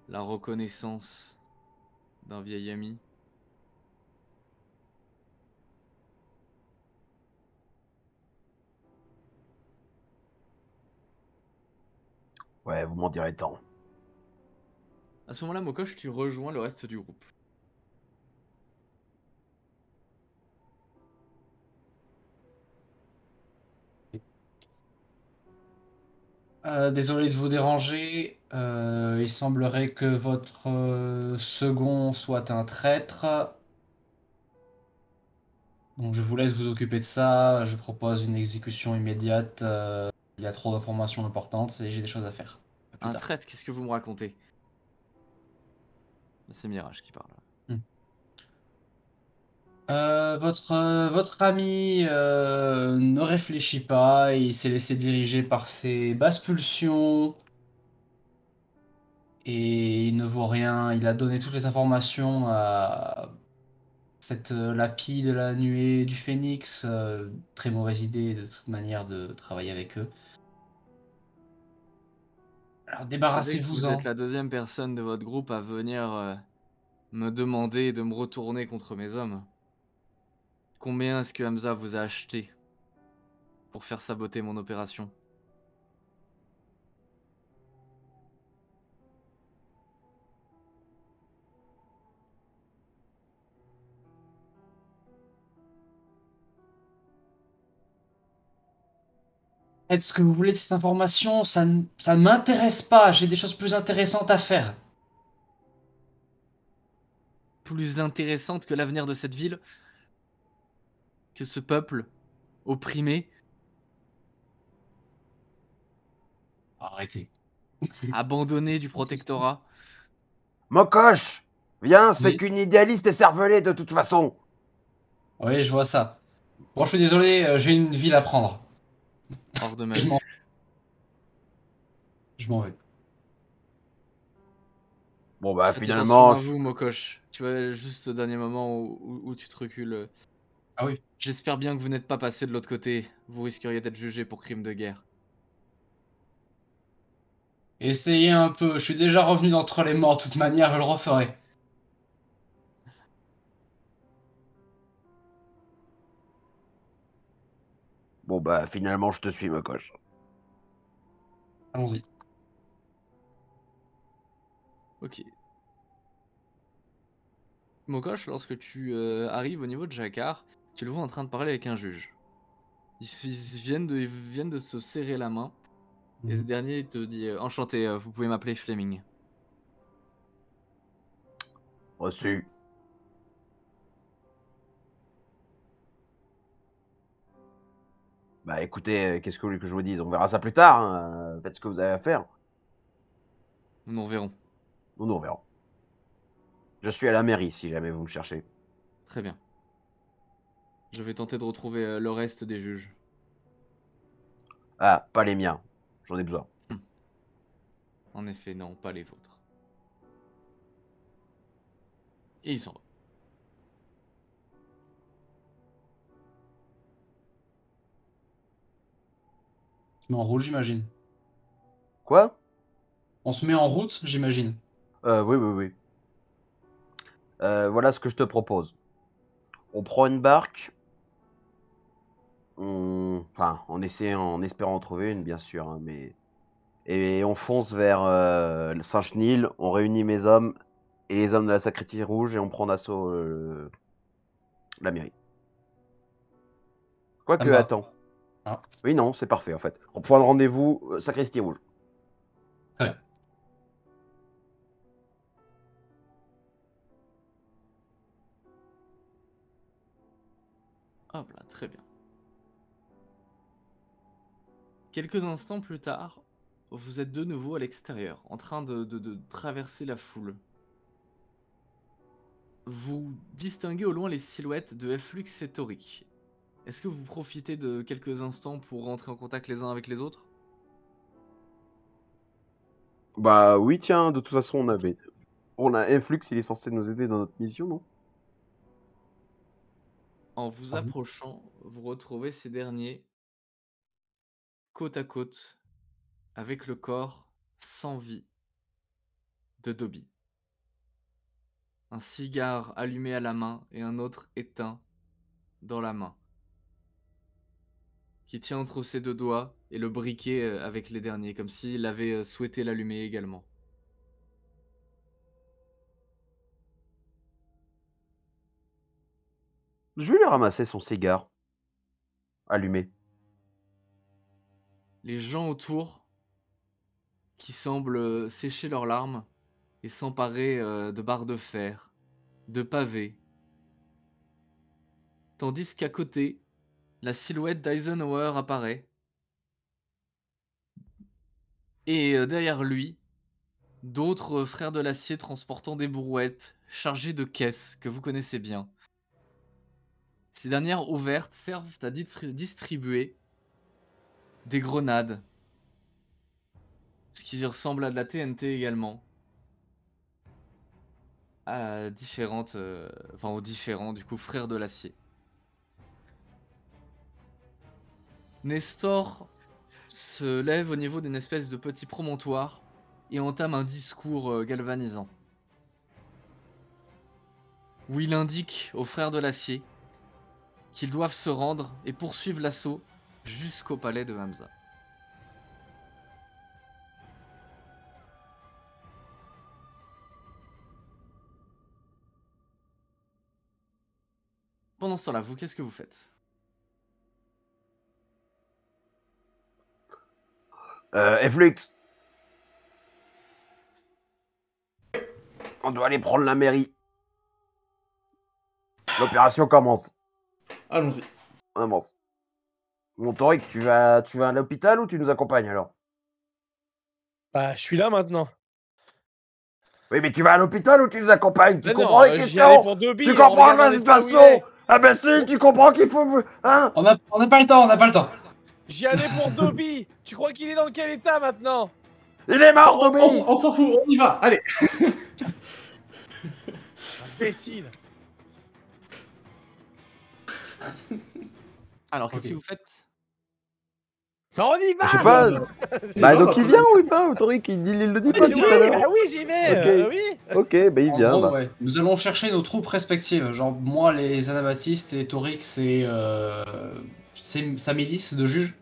la reconnaissance d'un vieil ami. Ouais, vous m'en direz tant. À ce moment-là, Mokosh, tu rejoins le reste du groupe. Désolé de vous déranger. Il semblerait que votre second soit un traître. Donc je vous laisse vous occuper de ça. Je propose une exécution immédiate. Il y a trop d'informations importantes et j'ai des choses à faire. À plus Un tard. traître, qu'est-ce que vous me racontez? C'est Mirage qui parle. Votre ami ne réfléchit pas, il s'est laissé diriger par ses basses pulsions et il ne vaut rien. Il a donné toutes les informations à cette lapide de la nuée du Phénix. Très mauvaise idée de toute manière de travailler avec eux. Alors Vous savez que vous débarrassez-vous-en. êtes la deuxième personne de votre groupe à venir me demander de me retourner contre mes hommes. Combien est-ce que Hamza vous a acheté pour faire saboter mon opération? Est-ce que vous voulez de cette information? Ça ne m'intéresse pas, j'ai des choses plus intéressantes à faire. Plus intéressante que l'avenir de cette ville, que ce peuple opprimé, Arrêtez. abandonné du protectorat. Mokosh! Viens, c'est Oui. qu'une idéaliste écervelée de toute façon. Oui, je vois ça. Bon, je suis désolé, j'ai une ville à prendre. Hors de ma Je vue. m'en je m'en vais. Bon bah Faites attention finalement, à vous, Mokosh. Tu vois, juste au dernier moment où tu te recules. Ah oui. J'espère bien que vous n'êtes pas passé de l'autre côté. Vous risqueriez d'être jugé pour crime de guerre. Essayez un peu, je suis déjà revenu d'entre les morts, de toute manière, je le referai. bon bah finalement je te suis Mokosh. Allons-y. Ok. Mokosh, lorsque tu arrives au niveau de Jakar, tu le vois en train de parler avec un juge. Ils viennent de se serrer la main. Et ce dernier te dit enchanté, vous pouvez m'appeler Fleming. Reçu. Bah écoutez, qu'est-ce que vous voulez que je vous dise? On verra ça plus tard, hein. Faites ce que vous avez à faire. Nous nous reverrons. Nous reverrons. Je suis à la mairie si jamais vous me cherchez. Très bien. Je vais tenter de retrouver le reste des juges. Ah, pas les miens. J'en ai besoin. En effet, non, pas les vôtres. Et ils s'en vont. On se met en route, j'imagine. Quoi? On se met en route, j'imagine. Oui, oui, oui. Voilà ce que je te propose. On prend une barque. Enfin, en espérant en trouver une, bien sûr, hein, mais... Et on fonce vers le Saint-Chenil, on réunit mes hommes et les hommes de la Sacristie Rouge et on prend d'assaut la mairie. Ça Quoique, me va. attends. Ah, Oui, non, c'est parfait en fait. On prend rendez-vous Sacristie Rouge. très bien. Hop là, très bien. Quelques instants plus tard, vous êtes de nouveau à l'extérieur, en train de traverser la foule. Vous distinguez au loin les silhouettes de Flux et Toric. Est-ce que vous profitez de quelques instants pour rentrer en contact les uns avec les autres? Bah oui, tiens, de toute façon, on a Influx, il est censé nous aider dans notre mission, non? En vous Ah oui. approchant, vous retrouvez ces derniers côte à côte avec le corps sans vie de Dobby. Un cigare allumé à la main et un autre éteint dans la main, qui tient entre ses deux doigts et le briquet avec les derniers, comme s'il avait souhaité l'allumer également. Je vais lui ramasser son cigare allumé. Les gens autour, qui semblent sécher leurs larmes et s'emparer de barres de fer, de pavés, tandis qu'à côté, la silhouette d'Eisenhower apparaît, et derrière lui, d'autres frères de l'acier transportant des brouettes chargées de caisses que vous connaissez bien. Ces dernières ouvertes servent à distribuer des grenades, ce qui ressemble à de la TNT également, à différentes, enfin aux différents du coup frères de l'acier. Nestor se lève au niveau d'une espèce de petit promontoire et entame un discours galvanisant, où il indique aux frères de l'acier qu'ils doivent se rendre et poursuivre l'assaut jusqu'au palais de Hamza. Pendant ce temps-là, vous, qu'est-ce que vous faites? Flux. On doit aller prendre la mairie. L'opération commence. Allons-y. On avance. Mon Toric, tu vas à l'hôpital ou tu nous accompagnes alors? Bah, je suis là maintenant. Oui, mais tu vas à l'hôpital ou tu nous accompagnes? Tu Mais comprends non, les j'y allais questions? pour Dobby. Tu en comprends regardant la l'état où il situation? est. Ah ben si, tu comprends qu'il faut... Hein? On n'a pas le temps, on n'a pas le temps. J'y allais pour Dobby. Tu crois qu'il est dans quel état maintenant? Il est mort, On, Dobby! on s'en fout, on y va, allez. Imbécile. Alors, qu'est-ce Ok. que vous faites? Mais on y va. Je sais pas. Bah Non, donc il vient ou il va? Toric, il le dit pas Oui, tout à l'heure. bah oui, j'y vais. Ok. Oui. Ok, bah il En vient. gros, bah. ouais. Nous allons chercher nos troupes respectives. Genre, moi, les Anabaptistes et Toric, c'est sa milice de juges.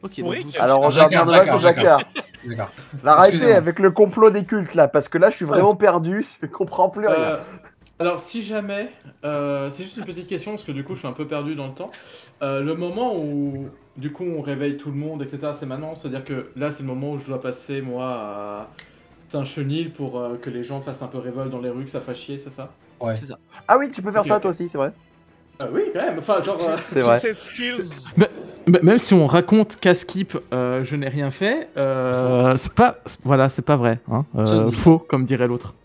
Ok, donc Auric vous Alors on Jacquard, regarde c'est Jacquard. Jacquard. D'accord. L'arrêtez Excusez-moi. avec le complot des cultes là, parce que là je suis vraiment perdu, je comprends plus rien. Alors, si jamais, c'est juste une petite question parce que du coup, je suis un peu perdu dans le temps. Le moment où, du coup, on réveille tout le monde, etc., c'est maintenant. C'est-à-dire que là, c'est le moment où je dois passer, moi, à Saint-Chenil pour que les gens fassent un peu révolte dans les rues, que ça fasse chier, c'est ça? Ouais. c'est ça. Ah oui, tu peux faire Ok, ça ok. toi aussi, c'est vrai. Oui, quand même. Enfin, genre. C'est vrai. J'ai cette skills. Même si on raconte qu'à Skip, je n'ai rien fait, c'est pas, voilà, c'est pas vrai, hein. Ça dit. Faux, comme dirait l'autre.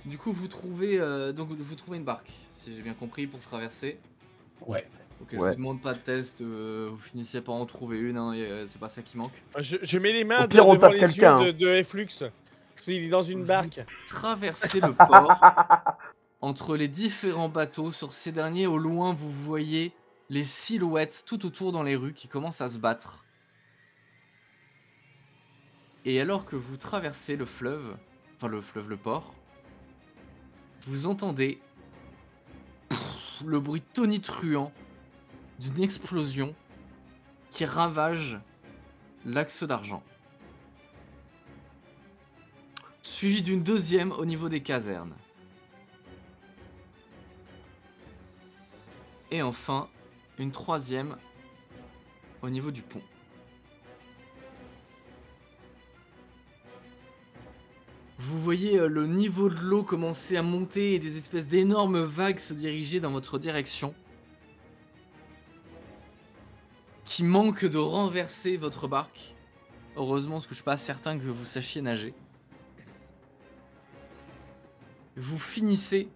Du coup, vous trouvez une barque, si j'ai bien compris, pour traverser. Ouais. Ok, je Ouais. vous demande pas de test, vous finissez par en trouver une, hein, c'est pas ça qui manque. Je mets les mains Au pire, on devant tape les quelqu'un, yeux de Flux. Parce qu'il est dans une barque. Traversez le port. Entre les différents bateaux, sur ces derniers, au loin, vous voyez les silhouettes tout autour dans les rues qui commencent à se battre. Et alors que vous traversez le fleuve, le port, vous entendez le bruit tonitruant d'une explosion qui ravage l'axe d'argent. Suivi d'une deuxième au niveau des casernes. Et enfin, une troisième au niveau du pont. Vous voyez le niveau de l'eau commencer à monter et des espèces d'énormes vagues se diriger dans votre direction. Qui manquent de renverser votre barque. Heureusement, parce que je suis pas certain que vous sachiez nager. Vous finissez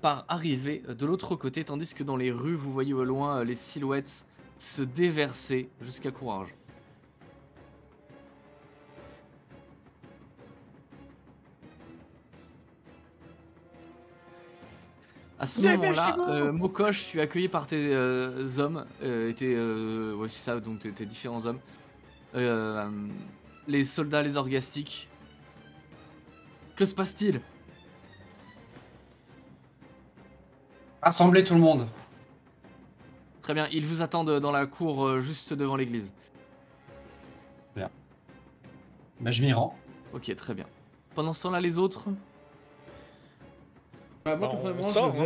par arriver de l'autre côté, tandis que dans les rues, vous voyez au loin les silhouettes se déverser jusqu'à Courage. À ce moment-là, Mokosh, tu es accueilli par tes hommes, ouais, c'est ça, donc tes différents hommes. Les soldats, les orgastiques. Que se passe-t-il? Rassemblez tout le monde. Très bien, ils vous attendent dans la cour juste devant l'église. Bah, je m'y rends. Ok, très bien. Pendant ce temps-là, les autres? Moi, Bah, on personnellement, sort, je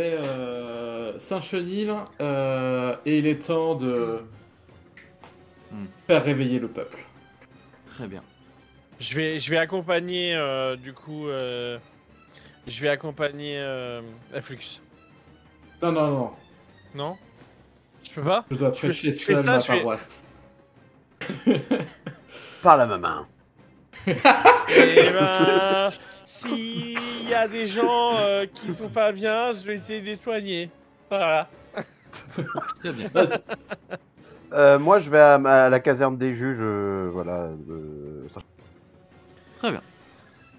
vais Saint-Chenil et il est temps de faire réveiller le peuple. Très bien. Je vais accompagner, du coup... je vais accompagner Flux. Non, non, non. Non? Je peux pas? Je dois Je prêcher fais seul ça, ma je fais- paroisse. Par la main. Et ben, s'il y a des gens qui sont pas bien, je vais essayer de les soigner. Voilà. Très bien. Moi je vais à la caserne des juges, voilà. Très bien.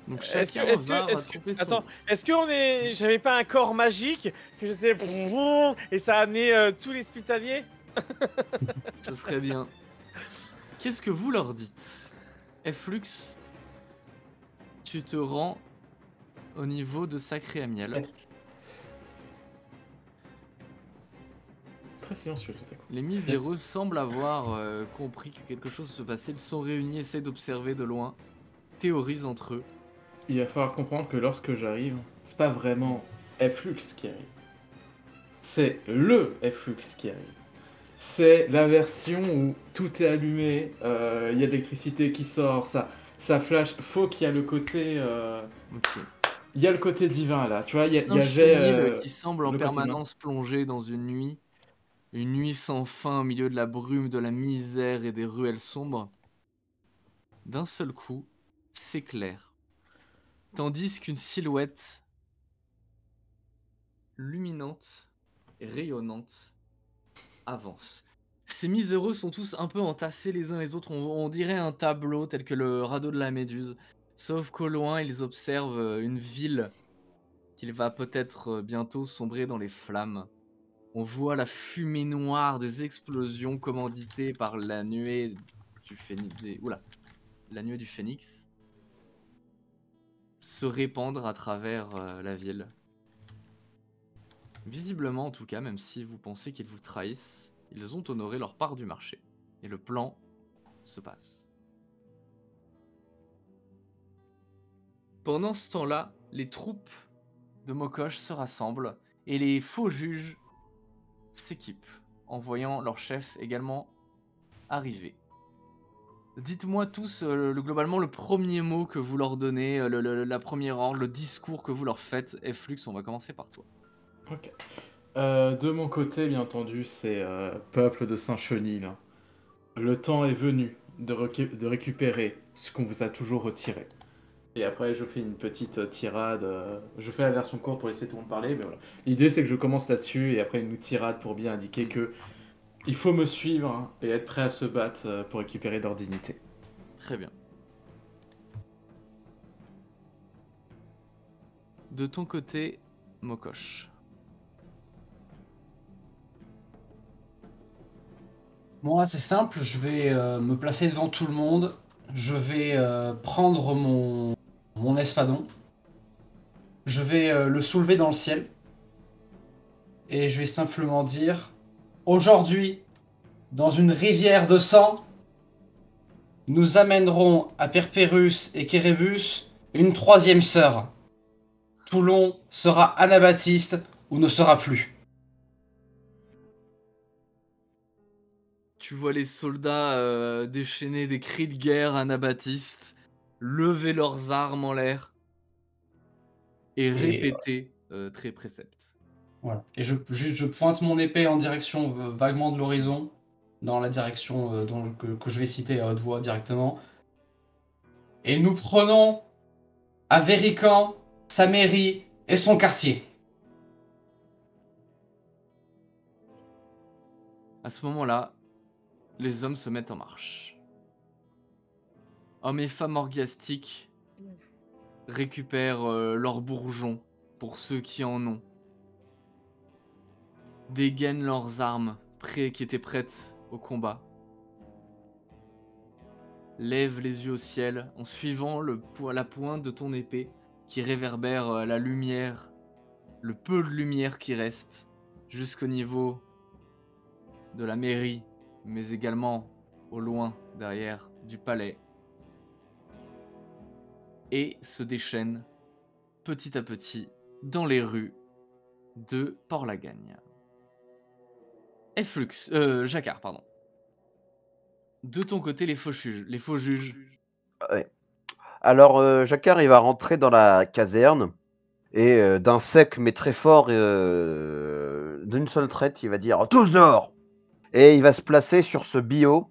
Donc Est-ce que, chacun va retrouver son... attends, est-ce que j'avais pas un corps magique que je sais et ça a amené tous les hospitaliers? Ça serait bien. Qu'est-ce que vous leur dites? Flux, tu te rends au niveau de Sacré Amiel. Yes. Très silencieux tout à coup. Les miséreux semblent avoir compris que quelque chose se passait. Ils sont réunis, essaient d'observer de loin, théorisent entre eux. Il va falloir comprendre que lorsque j'arrive, c'est pas vraiment Flux qui arrive. C'est le Flux qui arrive. c'est la version où tout est allumé, il y a de l'électricité qui sort, ça flash. Faut qu'il y ait le côté, Ok. il y a le côté divin là. Tu vois, il y Un avait chenil qui semble en le côté permanence plongé dans une nuit sans fin au milieu de la brume, de la misère et des ruelles sombres. D'un seul coup, s'éclaire, tandis qu'une silhouette luminante et rayonnante avance. Ces miséreux sont tous un peu entassés les uns les autres, on dirait un tableau tel que le radeau de la Méduse, sauf qu'au loin ils observent une ville qu'il va peut-être bientôt sombrer dans les flammes. On voit la fumée noire des explosions commanditées par la nuée du la nuée du phénix se répandre à travers la ville. Visiblement, en tout cas, même si vous pensez qu'ils vous trahissent, ils ont honoré leur part du marché. Et le plan se passe. Pendant ce temps-là, les troupes de Mokosh se rassemblent et les faux juges s'équipent, en voyant leur chef également arriver. Dites-moi tous globalement le premier mot que vous leur donnez, la première ordre, le discours que vous leur faites. Flux, on va commencer par toi. Ok. De mon côté, bien entendu, c'est peuple de Saint-Chenil. Hein. Le temps est venu de récupérer ce qu'on vous a toujours retiré. Et après, je fais une petite tirade. Je fais la version courte pour laisser tout le monde parler, mais voilà. L'idée, c'est que je commence là-dessus et après une tirade pour bien indiquer que il faut me suivre hein, et être prêt à se battre pour récupérer leur dignité. Très bien. De ton côté, Mokosh. Moi, c'est simple, je vais me placer devant tout le monde. Je vais prendre mon espadon. Je vais le soulever dans le ciel. Et je vais simplement dire: aujourd'hui, dans une rivière de sang, nous amènerons à Perpérus et Kérébus une troisième sœur. Toulon sera anabaptiste ou ne sera plus. Tu vois les soldats déchaîner des cris de guerre anabaptistes, lever leurs armes en l'air et répéter très préceptes. Voilà. Et je pointe mon épée en direction vaguement de l'horizon, dans la direction que je vais citer à haute voix directement. Et nous prenons à Vérican sa mairie et son quartier. À ce moment-là, les hommes se mettent en marche. Hommes et femmes orgiastiques récupèrent leurs bourgeons, pour ceux qui en ont. Dégainent leurs armes qui étaient prêtes au combat. Lèvent les yeux au ciel en suivant la pointe de ton épée qui réverbère la lumière, le peu de lumière qui reste, jusqu'au niveau de la mairie, mais également au loin, derrière du palais, et se déchaîne petit à petit dans les rues de Port-Lagagne. Jacquard, pardon. De ton côté, les faux juges. Ouais. Alors, Jacquard, il va rentrer dans la caserne et d'un sec mais très fort, d'une seule traite, il va dire « Tous dehors !» Et il va se placer sur ce bio,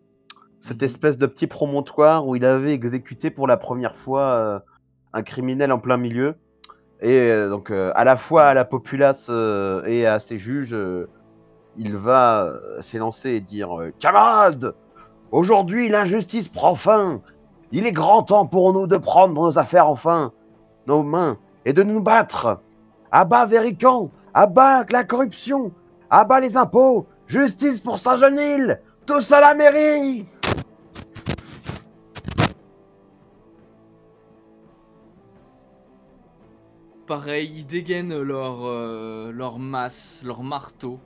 cette espèce de petit promontoire où il avait exécuté pour la première fois un criminel en plein milieu. Et donc, à la fois à la populace et à ses juges, il va s'élancer et dire Camarades, aujourd'hui l'injustice prend fin. Il est grand temps pour nous de prendre nos affaires enfin, nos mains, et de nous battre. À bas Vérican, à bas la corruption, à bas les impôts, justice pour Saint-Genil, tous à la mairie !» Pareil, ils dégainent leur masse, leur marteau.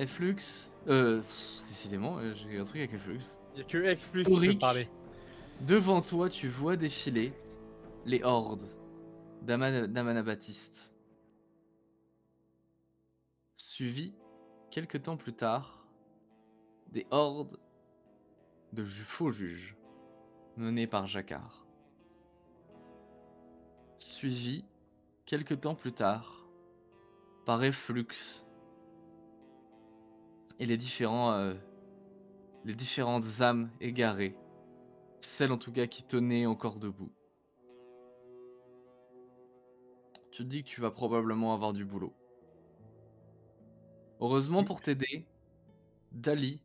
Flux, décidément, j'ai un truc avec Flux. Il n'y a que Flux qui peut parler. Devant toi, tu vois défiler les hordes d'Amanabaptistes. Suivi quelque temps plus tard, des hordes de faux juges menés par Jacquard. Suivi, quelque temps plus tard, par Efflux et les différentes âmes égarées, celles en tout cas qui tenaient encore debout. Tu te dis que tu vas probablement avoir du boulot. Heureusement pour t'aider, Dali,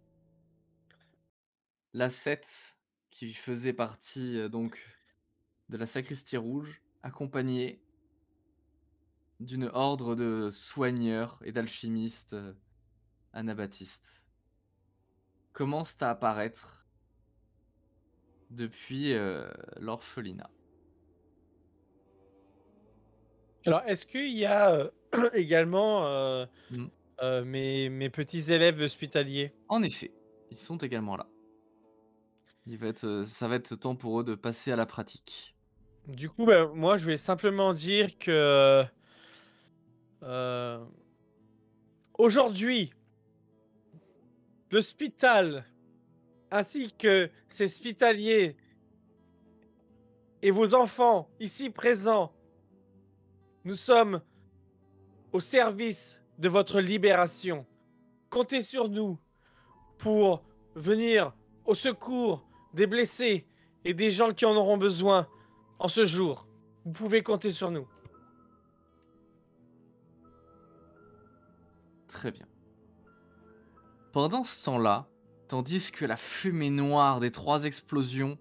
l'ascète qui faisait partie donc de la sacristie rouge, accompagné d'une horde de soigneurs et d'alchimistes anabaptistes, commencent à apparaître depuis l'orphelinat. Alors, est-ce qu'il y a également Mm. mes petits élèves hospitaliers? En effet, ils sont également là. Ça va être temps pour eux de passer à la pratique. Du coup, moi, je vais simplement dire que aujourd'hui, l'hôpital ainsi que ses hospitaliers et vos enfants ici présents, nous sommes au service de votre libération. Comptez sur nous pour venir au secours des blessés et des gens qui en auront besoin en ce jour. Vous pouvez compter sur nous. Très bien. Pendant ce temps-là, tandis que la fumée noire des 3 explosions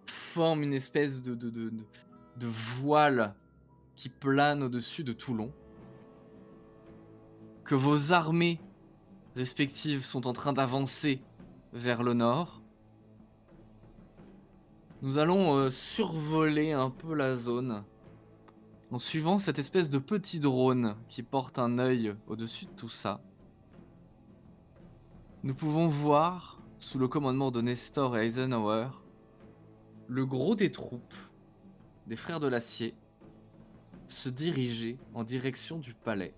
forme une espèce de voile qui plane au-dessus de Toulon, que vos armées respectives sont en train d'avancer vers le nord, nous allons survoler un peu la zone en suivant cette espèce de petit drone qui porte un œil au-dessus de tout ça. Nous pouvons voir, sous le commandement de Nestor et Eisenhower, le gros des troupes des Frères de l'Acier se diriger en direction du palais.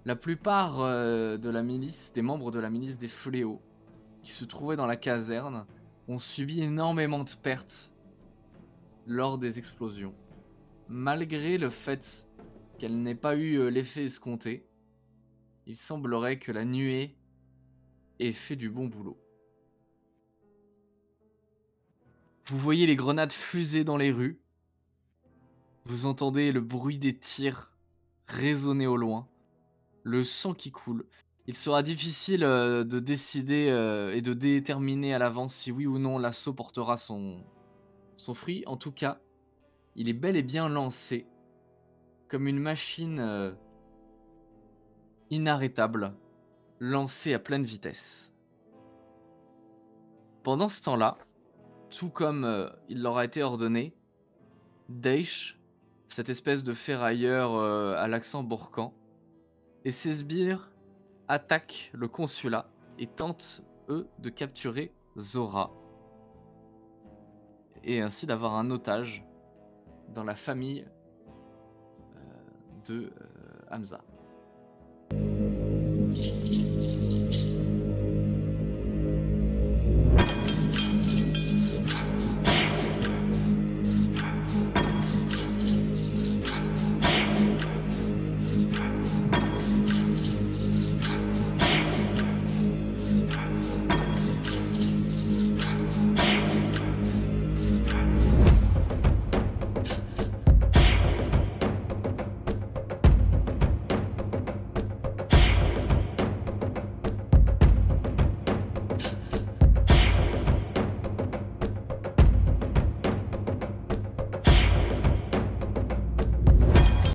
La plupart de la milice, des membres de la milice des Fléaux, qui se trouvaient dans la caserne, ont subi énormément de pertes lors des explosions. Malgré le fait qu'elles n'aient pas eu l'effet escompté, il semblerait que la nuée ait fait du bon boulot. Vous voyez les grenades fuser dans les rues. Vous entendez le bruit des tirs résonner au loin. Le sang qui coule. Il sera difficile de décider et de déterminer à l'avance si oui ou non l'assaut portera son fruit. En tout cas, il est bel et bien lancé comme une machine inarrêtable, lancée à pleine vitesse. Pendant ce temps-là, tout comme il leur a été ordonné, Daesh, cette espèce de ferrailleur à l'accent bourcan, et ses sbires attaquent le consulat et tentent, eux, de capturer Zora. Et ainsi d'avoir un otage dans la famille de Hamza.